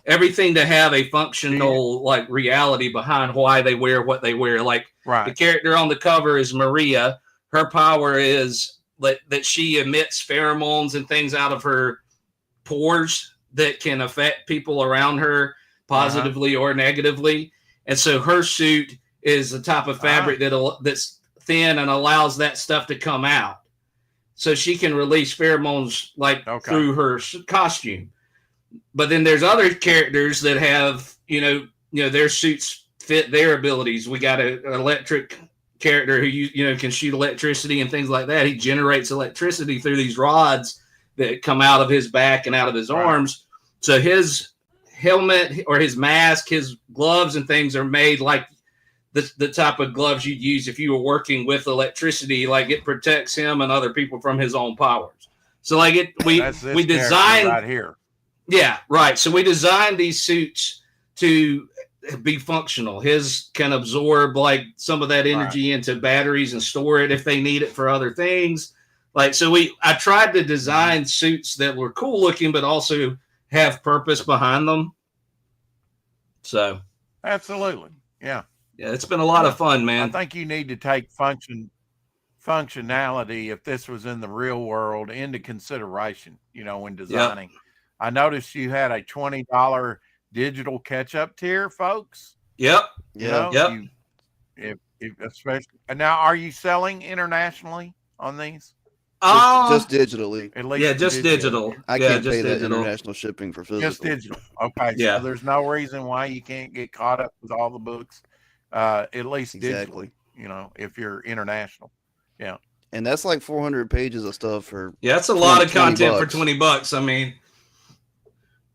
everything to have a functional like reality behind why they wear what they wear. Like, the character on the cover is Maria. Her power is that she emits pheromones and things out of her pores that can affect people around her positively or negatively. And so her suit is the type of fabric that's thin and allows that stuff to come out. So she can release pheromones through her costume. But then there's other characters that have, their suits fit their abilities. We got an electric character who can shoot electricity and things like that. He generates electricity through these rods that come out of his back and out of his arms. So his helmet or his mask, his gloves and things are made like the type of gloves you'd use if you were working with electricity. Like, it protects him and other people from his own powers. So like we design right here. Yeah, right. So we designed these suits to be functional. His can absorb like some of that energy into batteries and store it if they need it for other things. Like, so I tried to design suits that were cool looking, but also have purpose behind them. So absolutely. Yeah. Yeah. It's been a lot of fun, man. I think you need to take functionality, if this was in the real world, into consideration, when designing. Yep. I noticed you had a $20 digital catch-up tier, folks. Yep. If especially now, are you selling internationally on these? Just digitally. At least just digital. I can't pay that international shipping for physical. Just digital. Okay. So there's no reason why you can't get caught up with all the books. At least digitally. If you're international. Yeah. And that's like 400 pages of stuff for. Yeah, that's a lot of content for $20. I mean,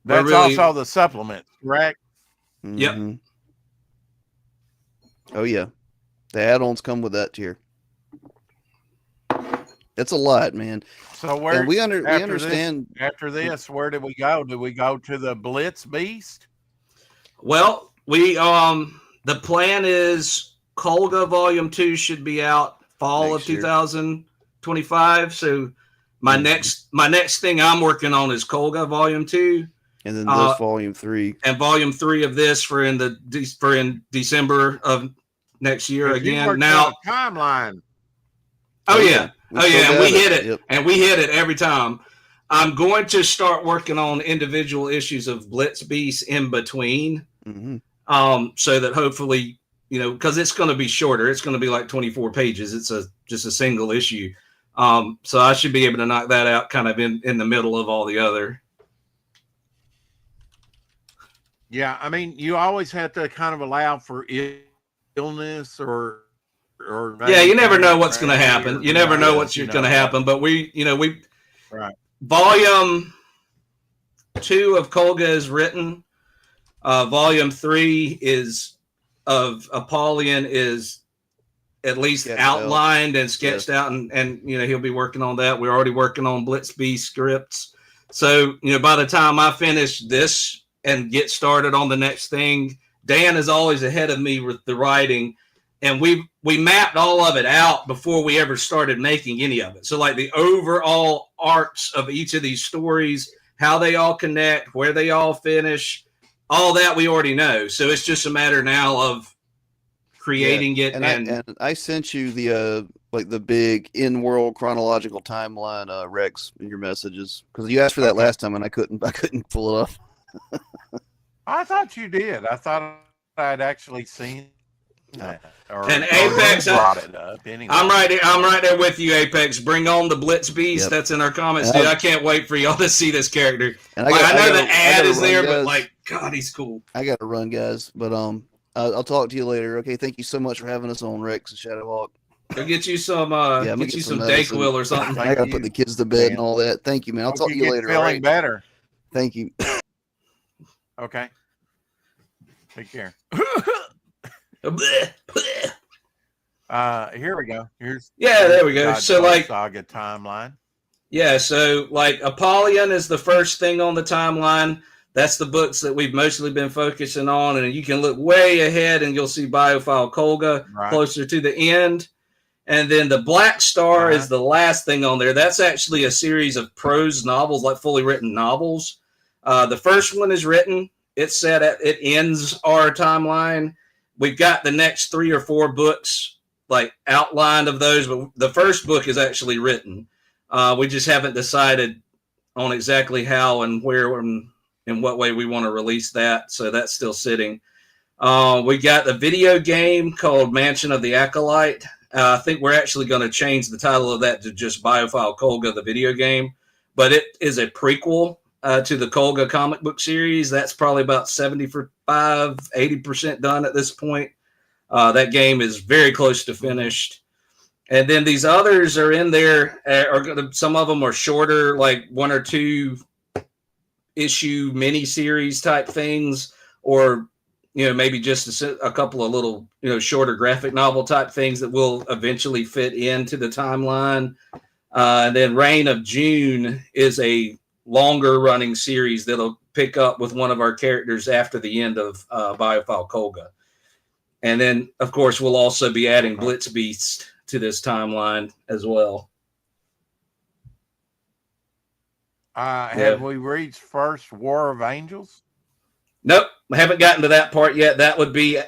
that's also the supplement, correct? Mm-hmm. Yep. Oh yeah, the add-ons come with that tier. It's a lot, man. So where we understand after this, where did we go? Did we go to the Blitz Beast? Well, the plan is Kolga Volume 2 should be out fall of 2025. So my next thing I'm working on is Kolga Volume 2. And then this Volume 3. And Volume 3 of this for in December of next year again. Now timeline. Oh yeah. And we hit it. Yep. And we hit it every time. I'm going to start working on individual issues of Blitz Beast in between. Mm-hmm. So that hopefully, because it's going to be shorter. It's going to be like 24 pages. It's just a single issue. So I should be able to knock that out kind of in the middle of all the other. Yeah, I mean, you always have to kind of allow for illness or you never know what's going to happen. You never know what's going to happen. But we Volume 2 of Kolga is written. Volume 3 is of Apollyon is at least outlined and sketched out, and he'll be working on that. We're already working on Blitz Beast scripts. So by the time I finish this and get started on the next thing, Dan is always ahead of me with the writing, and we mapped all of it out before we ever started making any of it. So like the overall arcs of each of these stories, how they all connect, where they all finish, all that we already know. So it's just a matter now of creating it. And I sent you the big in-world chronological timeline, Rex, in your messages, because you asked for that last time and I couldn't pull it up. I thought you did. I thought I'd actually seen that. And Apex, brought it up. Anyway. I'm right there with you, Apex. Bring on the Blitz Beast. Yep. That's in our comments, dude. I can't wait for y'all to see this character. And I know the ad is there, guys. But God, he's cool. I got to run, guys. But I'll talk to you later. Okay, thank you so much for having us on, Rex and Shadowhawk. Go get you some get you some medicine. Dayquil or something. I gotta put the kids to bed and all that. Thank you, man. I'll talk to you later. Feeling better. Thank you. Okay. Take care. Here we go. There we go. Godfoe So like saga timeline. Yeah, so like Apollyon is the first thing on the timeline. That's the books that we've mostly been focusing on, and you can look way ahead and you'll see Biophile Kolga closer to the end. And then the Black Star is the last thing on there. That's actually a series of prose novels, like fully written novels. The first one is written. It ends our timeline. We've got the next 3 or 4 books like outlined of those, but the first book is actually written. We just haven't decided on exactly how and where and in what way we want to release that. So that's still sitting. We got the video game called Mansion of the Acolyte. I think we're actually going to change the title of that to just Biophile Kolga, the video game. But it is a prequel to the Kolga comic book series. That's probably about 75-80% done at this point. That game is very close to finished. And then these others are in there. Some of them are shorter, like 1 or 2 issue mini-series type things, or maybe just a couple of little shorter graphic novel type things that will eventually fit into the timeline. And then Reign of June is a longer running series that'll pick up with one of our characters after the end of Biophile Kolga. And then, of course, we'll also be adding Blitz Beast to this timeline as well. Have we reached first War of Angels? Nope, we haven't gotten to that part yet. That would be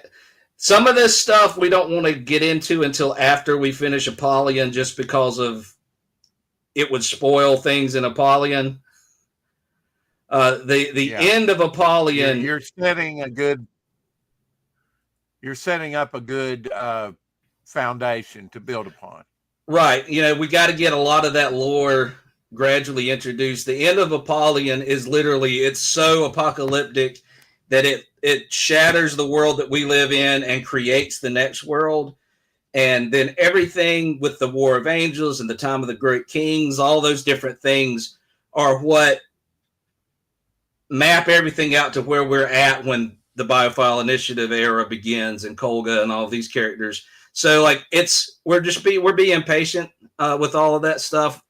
some of this stuff we don't want to get into until after we finish Apollyon, just because of it would spoil things in Apollyon. The end of Apollyon. You're setting up a good foundation to build upon. Right. We got to get a lot of that lore gradually introduced. The end of Apollyon is literally, it's so apocalyptic that it shatters the world that we live in and creates the next world. And then everything with the War of Angels and the Time of the Great Kings, all those different things are what map everything out to where we're at when the Biophile Initiative era begins, and Kolga and all of these characters. So like we're being patient with all of that stuff.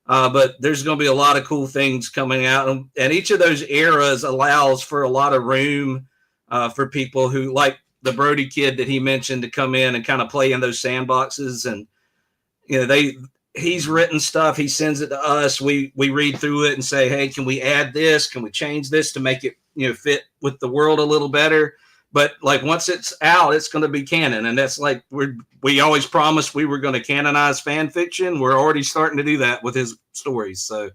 But there's going to be a lot of cool things coming out. And each of those eras allows for a lot of room for people who, like the Brody kid that he mentioned, to come in and kind of play in those sandboxes. And, he's written stuff. He sends it to us. We read through it and say, hey, can we add this? Can we change this to make it, fit with the world a little better? But like once it's out, it's going to be canon. And that's like, we always promised we were going to canonize fan fiction. We're already starting to do that with his stories. So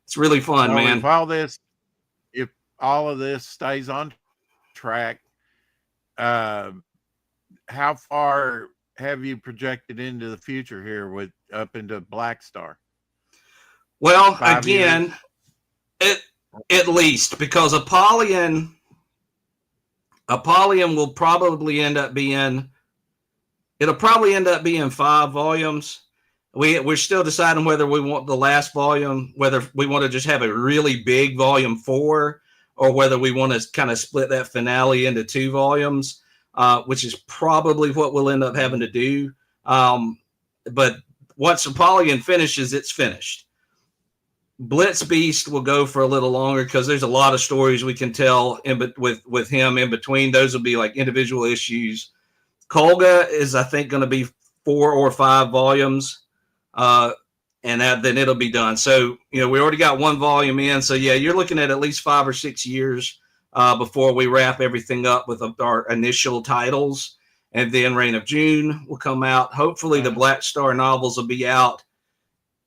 it's really fun, man. If all of this stays on track, how far have you projected into the future here up into Black Star? Well, again, at least, because Apollyon will probably end up being 5 volumes. We're still deciding whether we want the last volume, whether we want to just have a really big volume 4, or whether we want to kind of split that finale into 2 volumes, which is probably what we'll end up having to do. But once Apollyon finishes, it's finished. Blitz Beast will go for a little longer because there's a lot of stories we can tell with him in between. Those will be like individual issues. Kolga is, I think, going to be 4 or 5 volumes, and then it'll be done. So, we already got 1 volume in. So, yeah, you're looking at least 5 or 6 years before we wrap everything up with our initial titles. And then Reign of June will come out. Hopefully the Black Star novels will be out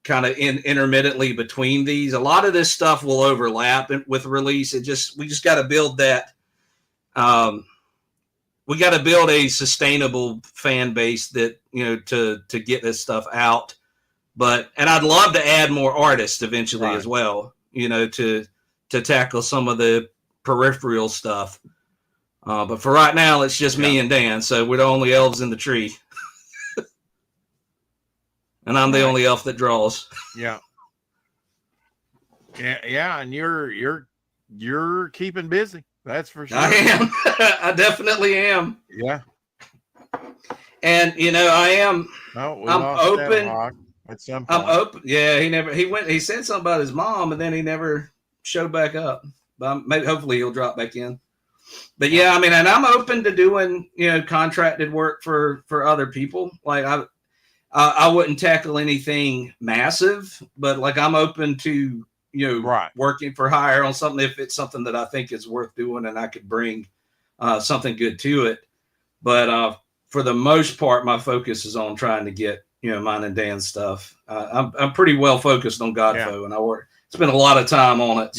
kind of intermittently between these. A lot of this stuff will overlap with release. We just got to build that. We got to build a sustainable fan base that, to get this stuff out. And I'd love to add more artists eventually as well, to tackle some of the peripheral stuff. But for right now, it's just me and Dan. So we're the only elves in the tree. and I'm the only elf that draws. Yeah. Yeah, and you're keeping busy. That's for sure. I am. I definitely am. Yeah. And I am. No, we I'm lost open. Hawk at some point. I'm open. Yeah, he said something about his mom, and then he never showed back up. But hopefully he'll drop back in. But yeah, I mean, and I'm open to doing contracted work for other people. Like I wouldn't tackle anything massive, but like I'm open to working for hire on something if it's something that I think is worth doing and I could bring something good to it. But for the most part, my focus is on trying to get mine and Dan's stuff. I'm pretty well focused on Godfoe, and I spend a lot of time on it.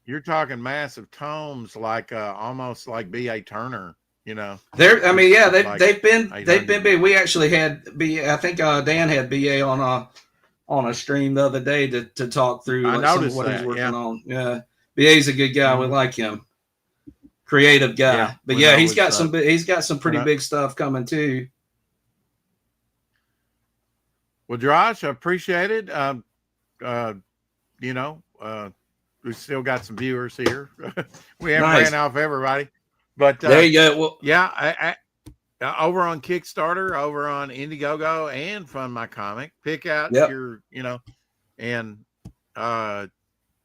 You're talking massive tomes, like almost like B.A. Turner. They've been big. We actually had I think Dan had BA on a stream the other day to talk through some of what he's working on. Yeah, BA's a good guy. We like him. Creative guy. Yeah, but he's got some pretty big stuff coming too. Well, Josh, I appreciate it. We still got some viewers here. We haven't ran off everybody. But there you go. Well, yeah, over on Kickstarter, over on Indiegogo, and Fund My Comic, pick out your, and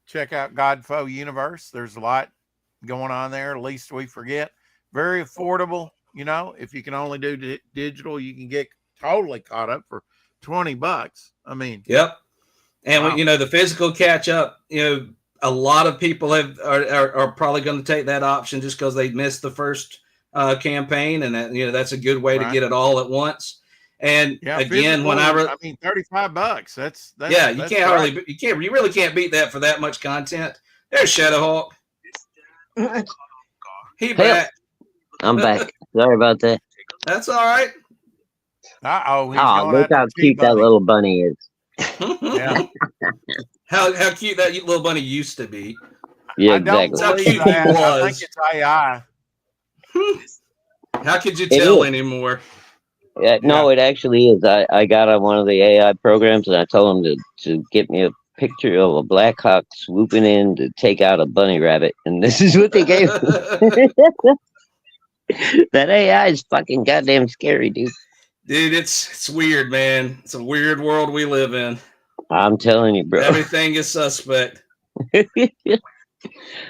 check out Godfoe Universe. There's a lot going on there. Least we forget. Very affordable. If you can only do digital, you can get totally caught up for $20. I mean, yep. And the physical catch up, a lot of people are probably going to take that option just because they missed the first campaign, and that's a good way to get it all at once. And again, when $35, you really can't beat that for that much content. There's Shadowhawk. Back. I'm back. Sorry about that. That's all right. Look how cute that little bunny is. Yeah. How cute that little bunny used to be. Yeah, exactly. How cute he was. I think it's AI. How could you tell anymore? No, it actually is. I got on one of the AI programs and I told him to get me a picture of a Black Hawk swooping in to take out a bunny rabbit, and this is what they gave me. That AI is fucking goddamn scary, dude. Dude, it's weird, man. It's a weird world we live in. I'm telling you, bro. Everything is suspect.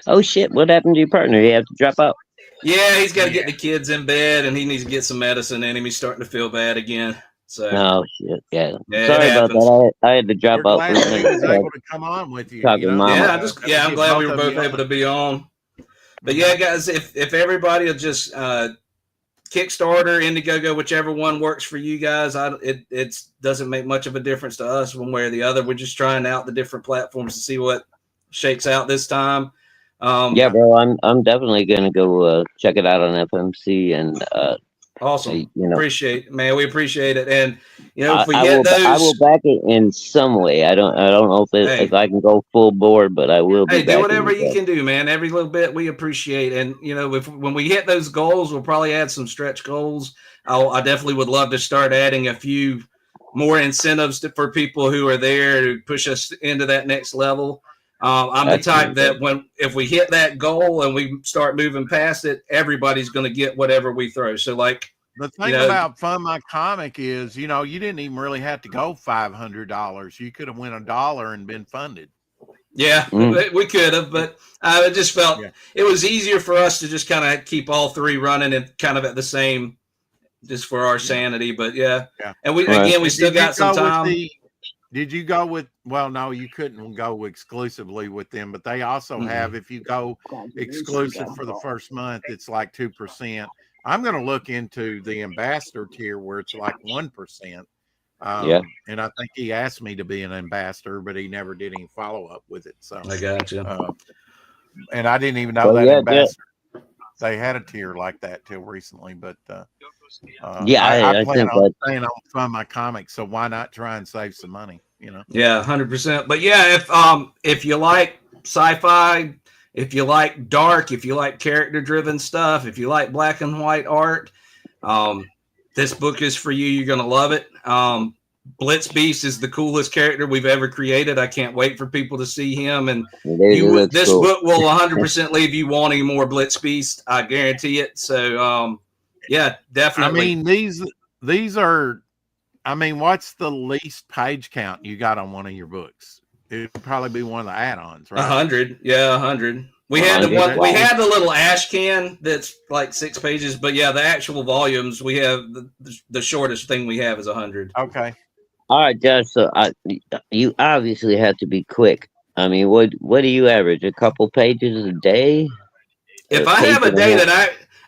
Oh shit! What happened to your partner? He have to drop out? Yeah, he's got to get the kids in bed, and he needs to get some medicine in him. He's starting to feel bad again. So. Oh shit! Yeah. Sorry about that. I had to drop out. Glad he was able to come on with you. I'm glad we were both able to be on. But yeah, guys, if everybody will just Kickstarter, Indiegogo, whichever one works for you guys, it doesn't make much of a difference to us one way or the other. We're just trying out the different platforms to see what shakes out this time. Yeah, bro, I'm definitely gonna go check it out on FMC and awesome. Appreciate it, man. We appreciate it, and if we get I will back it in some way. I don't know if I can go full board, but I will. Do whatever you can do, man. Every little bit we appreciate, and when we hit those goals, we'll probably add some stretch goals. I definitely would love to start adding a few more incentives for people who are there to push us into that next level. I'm the type that if we hit that goal and we start moving past it, everybody's going to get whatever we throw. So like the thing about Fund My Comic is, you didn't even really have to go $500. You could have went $1 and been funded. Yeah, we could have, but I just felt it was easier for us to just kind of keep all three running and kind of at the same, just for our sanity. But and we still got some time. Did you go with? Well, no, you couldn't go exclusively with them, but they also have. If you go exclusive for the first month, it's like 2%. I'm going to look into the ambassador tier where it's like 1%. And I think he asked me to be an ambassador, but he never did any follow up with it. So I got you. And I didn't even know that ambassador. They had a tier like that till recently, but I plan on staying on Fund My Comics, so why not try and save some money? Yeah, 100%. But yeah, if you like sci-fi, if you like dark, if you like character-driven stuff, if you like black and white art, this book is for you. You're gonna love it. Blitz Beast is the coolest character we've ever created. I can't wait for people to see him. And this book will 100% leave you wanting more Blitz Beast. I guarantee it. So, yeah, definitely. I mean, these are, I mean, what's the least page count you got on one of your books? It'd probably be one of the add-ons, right? 100. Yeah, 100. We had the one. We had the little ash can that's like 6 pages, but yeah, the actual volumes we have the shortest thing we have is 100. Okay. All right, Josh. So you obviously have to be quick. I mean, what do you average? A couple pages a day? If I have a day that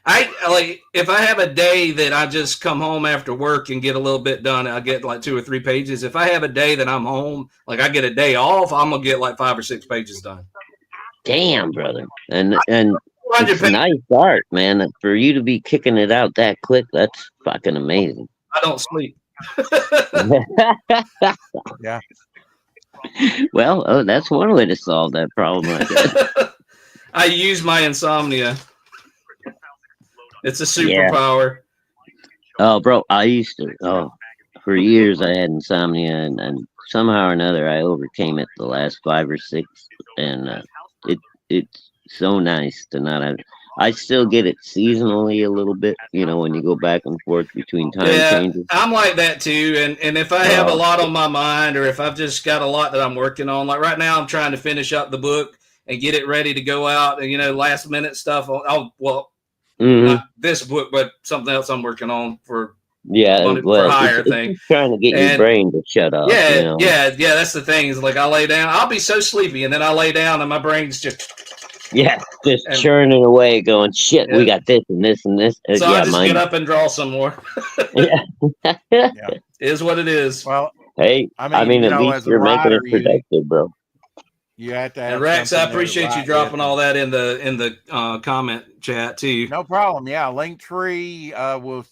I like, if I have a day that I just come home after work and get a little bit done, I get like 2 or 3 pages. If I have a day that I'm home, like I get a day off, I'm gonna get like 5 or 6 pages done. Damn, brother. And it's a nice art, man. For you to be kicking it out that quick, that's fucking amazing. I don't sleep. Yeah. Well, that's one way to solve that problem, I guess. I use my insomnia. It's a superpower. Yeah. Oh, bro, I used to. Oh, for years I had insomnia, and somehow or another I overcame it the last 5 or 6, and it's so nice to not have. I still get it seasonally a little bit, when you go back and forth between time changes. I'm like that too. And if I have a lot on my mind, or if I've just got a lot that I'm working on, like right now I'm trying to finish up the book and get it ready to go out, and last minute stuff. Not this book, but something else I'm working on for for hire thing. Trying to get your brain to shut up. Yeah. That's the thing. Is like I lay down, I'll be so sleepy, and then I lay down, and my brain's just churning away, going shit. We got this and this and this. So I just get up and draw some more. Yeah, is what it is. Well, hey, I mean at least you're making it productive, bro. You have to have. And Rex, I appreciate you dropping all that in the comment chat too. No problem. Yeah, Linktree will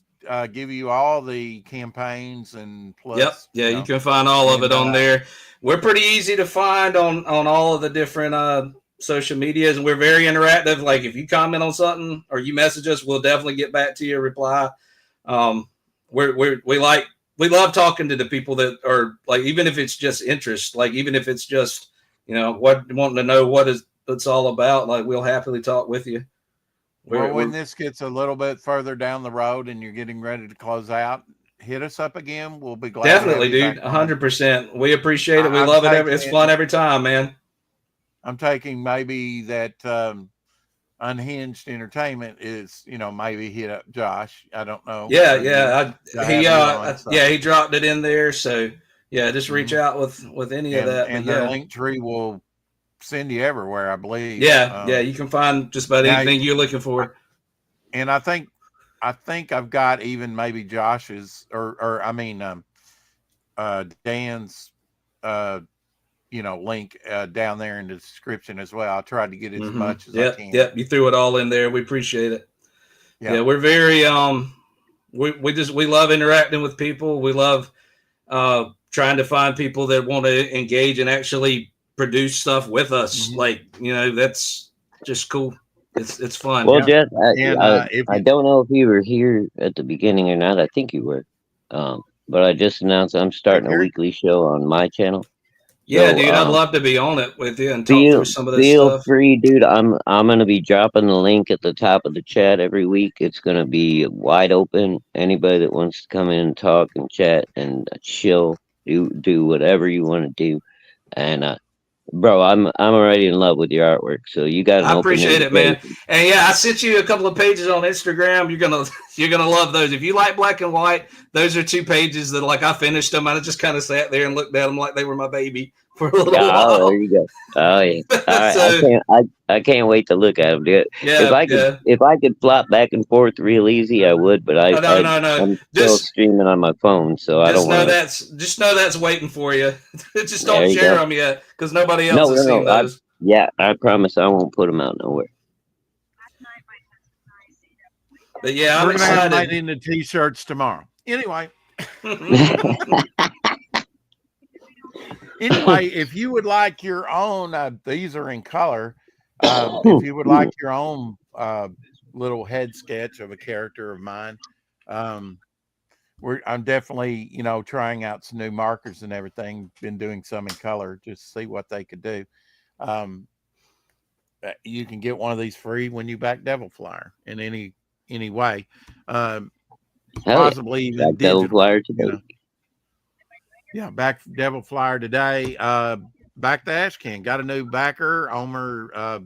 give you all the campaigns and plus. Yep. Yeah, you can find all of it on there. We're pretty easy to find on all of the different social medias, and we're very interactive. Like if you comment on something or you message us, we'll definitely get back to you, reply. We love talking to the people that are like, even if it's just interest, like even if it's just wanting to know what it's all about, like we'll happily talk with you. When this gets a little bit further down the road and you're getting ready to close out, hit us up again. We'll be glad. Definitely, dude. 100%. We appreciate it. We love it. It's fun every time, man. I'm taking maybe that Unhinged Entertainment is, maybe hit up Josh. I don't know. Yeah. He dropped it in there. So yeah, just reach out with any of that. And the Linktree will send you everywhere, I believe. Yeah. You can find just about anything you're looking for. And I think I've got even maybe Josh's or Dan's link down there in the description as well. I tried to get as much as I can. Yep, you threw it all in there. We appreciate it. Yeah, we're very we love interacting with people. We love trying to find people that want to engage and actually produce stuff with us. Like, that's just cool. It's fun. Well, Jeff, I don't know if you were here at the beginning or not. I think you were. But I just announced I'm starting a weekly show on my channel. Yeah, so, dude, I'd love to be on it with you and talk through some of this stuff. Feel free, dude. I'm going to be dropping the link at the top of the chat every week. It's going to be wide open. Anybody that wants to come in and talk and chat and chill, do whatever you want to do. And bro, I'm already in love with your artwork. So you got. I appreciate it, man. And yeah, I sent you a couple of pages on Instagram. You're gonna love those. If you like black and white, those are 2 pages that I finished them. I just kind of sat there and looked at them like they were my baby for a little while. Oh, there you go. Oh yeah. All right. I can't wait to look at them, dude. Yeah, if I could flop back and forth real easy, I would. But no. I'm still streaming on my phone, so I don't want to. Just know that's waiting for you. Just don't share them yet, because nobody else has seen those. I promise I won't put them out nowhere. But yeah, I'm excited. We're gonna have in the t-shirts tomorrow. Anyway. Anyway, if you would like your own, these are in color. If you would like your own little head sketch of a character of mine, I'm definitely, you know, trying out some new markers and everything. Been doing some in color just to see what they could do. Um, you can get one of these free when you back Devil Flyer in any way. Um, possibly even back Devil digital. Flyer today. You know? Yeah, back Devil Flyer today. Back the ash can. Got a new backer. Omer,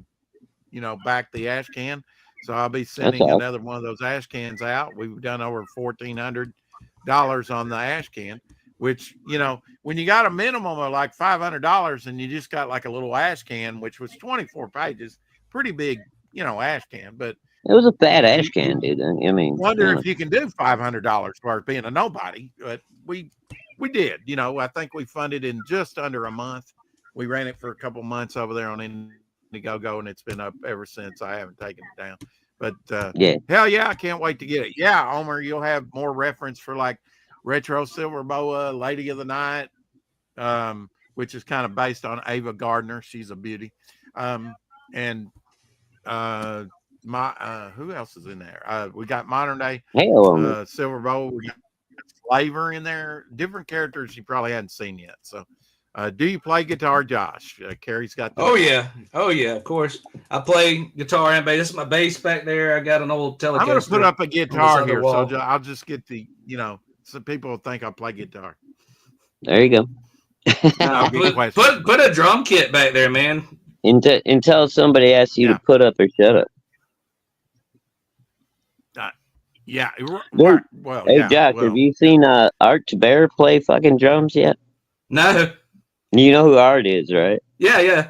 you know, back the ash can. So I'll be sending another one of those ash cans out. We've done over $1,400 on the ash can, which, you know, when you got a minimum of like $500 and you just got like a little ash can, which was 24 pages, pretty big, you know, ash can. But it was a fat ash can, dude. I mean, wonder if you can do $500 worth being a nobody, but we did. You know, I think we funded in just under a month. We ran it for a couple months over there on Indiegogo, and it's been up ever since. I haven't taken it down. But hell yeah, I can't wait to get it. Yeah, Omer, you'll have more reference for like Retro Silver Boa, Lady of the Night, which is kind of based on Ava Gardner. She's a beauty. And who else is in there? We got modern day Silver Boa. We got Flavor in there. Different characters you probably hadn't seen yet. So do you play guitar, Josh? Carrie's got oh yeah, of course. I play guitar and bass. This is my bass back there. I got an old Telecaster. I'm gonna put up a guitar here, so I'll just get the, you know, so people will think I play guitar. There you go. Put a drum kit back there, man. Until somebody asks you to put up or shut up. Yeah. Well, hey, Josh, have you seen Art Bear play fucking drums yet? No. You know who Art is, right? Yeah.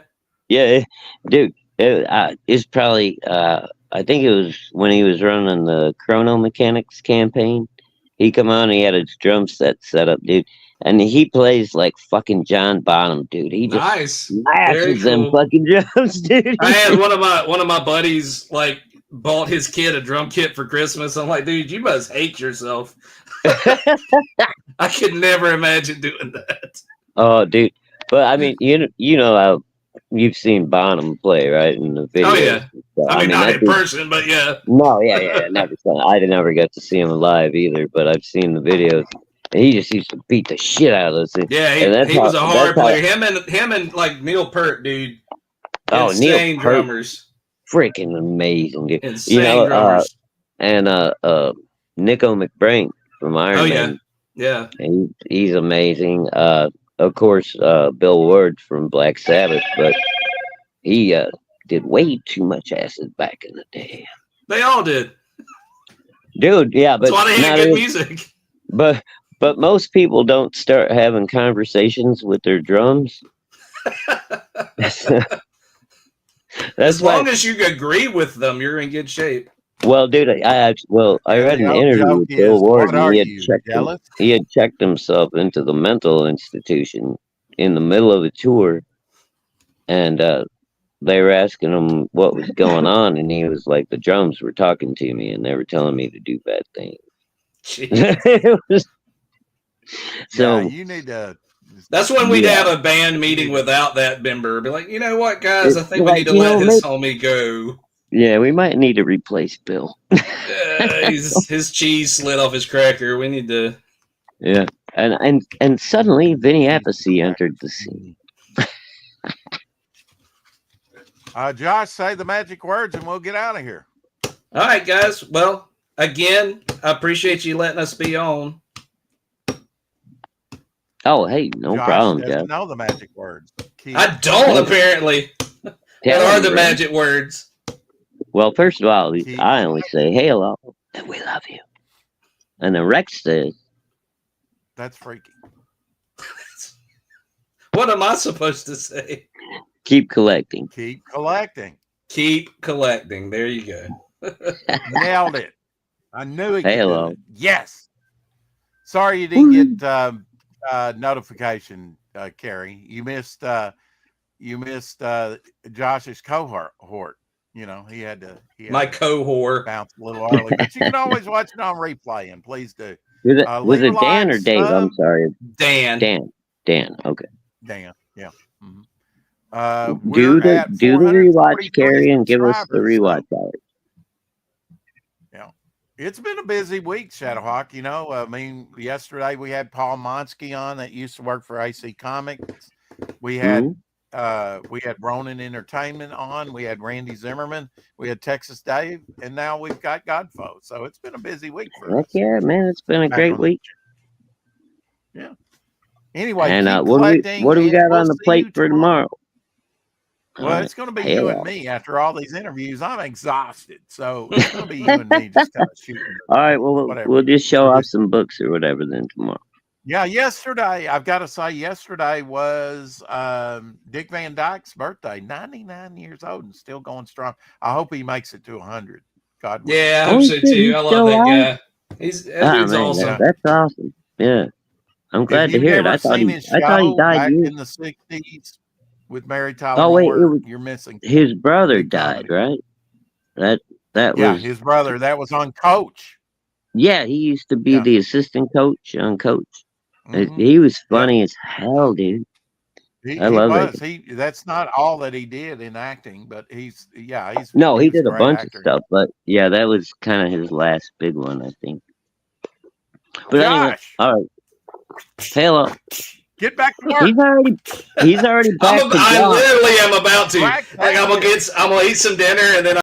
Dude, it's probably, I think it was when he was running the Chrono Mechanics campaign. He come on, he had his drum set up, dude. And he plays like fucking John Bonham, dude. He just smashes them fucking drums, dude. I had one of my buddies like bought his kid a drum kit for Christmas. I'm like, dude, you must hate yourself. I could never imagine doing that. Oh, dude. But I mean, you know how you've seen Bonham play, right? In the video. Oh yeah. I mean not in person, but yeah. No, yeah. I never got to see him live either, but I've seen the videos. And he just used to beat the shit out of those things. Yeah, he was a hard player. Him and like Neil Peart, dude. Insane drummers. Freaking amazing, dude. Insane drummers. And Nico McBrain from Iron Man. Yeah. And he's amazing. Of course, Bill Ward from Black Sabbath, but he did way too much acid back in the day. They all did. Dude, yeah, but that's why they had good music. But most people don't start having conversations with their drums. As long as you agree with them, you're in good shape. Well, dude, I read an interview with Bill Ward, and he had checked himself into the mental institution in the middle of a tour, and they were asking him what was going on, and he was like, "The drums were talking to me, and they were telling me to do bad things." So you need to. That's when we'd have a band meeting without that member. Be like, you know what, guys? I think we need to let his homie go. Yeah, we might need to replace Bill. His cheese slid off his cracker. We need to. Yeah, and suddenly Vinny Appice entered the scene. Josh, say the magic words and we'll get out of here. All right, guys. Well, again, I appreciate you letting us be on. Oh, hey, no problem, Jeff. Know the magic words. I don't, apparently. What are the magic words? Well, first of all, I only say, "Hey, hello, and we love you." And then Rex says, "That's freaky." What am I supposed to say? Keep collecting. Keep collecting. Keep collecting. There you go. Nailed it. I knew it. Hey, hello. Yes. Sorry you didn't get notification, Carrie. You missed Josh's cohort. You know, he had my cohort bounce a little early, but you can always watch it on replay, and please do. Was it Dan or Dave? I'm sorry, Dan. Okay. Dan. Yeah. Mm-hmm. Do the rewatch, Carrie, and give us the rewatch hours. It's been a busy week, Shadowhawk. You know, I mean, yesterday we had Paul Monsky on that used to work for AC Comics. We had Ronin Entertainment on. We had Randy Zimmerman. We had Texas Dave, and now we've got Godfoe. So it's been a busy week for us. Yeah, man, it's been a great week. Yeah. Anyway, and keep what do we got we'll on the plate for tomorrow? Well, it's going to be you and me after all these interviews. I'm exhausted, so it's going to be you and me just kind of shooting. All right, well, we'll just show off some books or whatever then tomorrow. Yeah, yesterday, I've got to say, yesterday was Dick Van Dyke's birthday. 99 years old and still going strong. I hope he makes it to 100. God willing. Yeah, I hope so too. I love that guy. That dude's awesome. Yeah. That's awesome. Yeah, I'm glad to hear it. I thought he died back in the 60s. With Mary Tyler Moore, you're missing. His brother died, right? That was his brother. That was on Coach. Yeah, he used to be the assistant coach on Coach. Mm-hmm. He was funny as hell, dude. I love it. That's not all that he did in acting, but he's he did a bunch of stuff, but yeah, that was kind of his last big one, I think. But anyway, all right. Hello. Get back to work. He's already back. I literally am about to. I'm gonna eat some dinner and then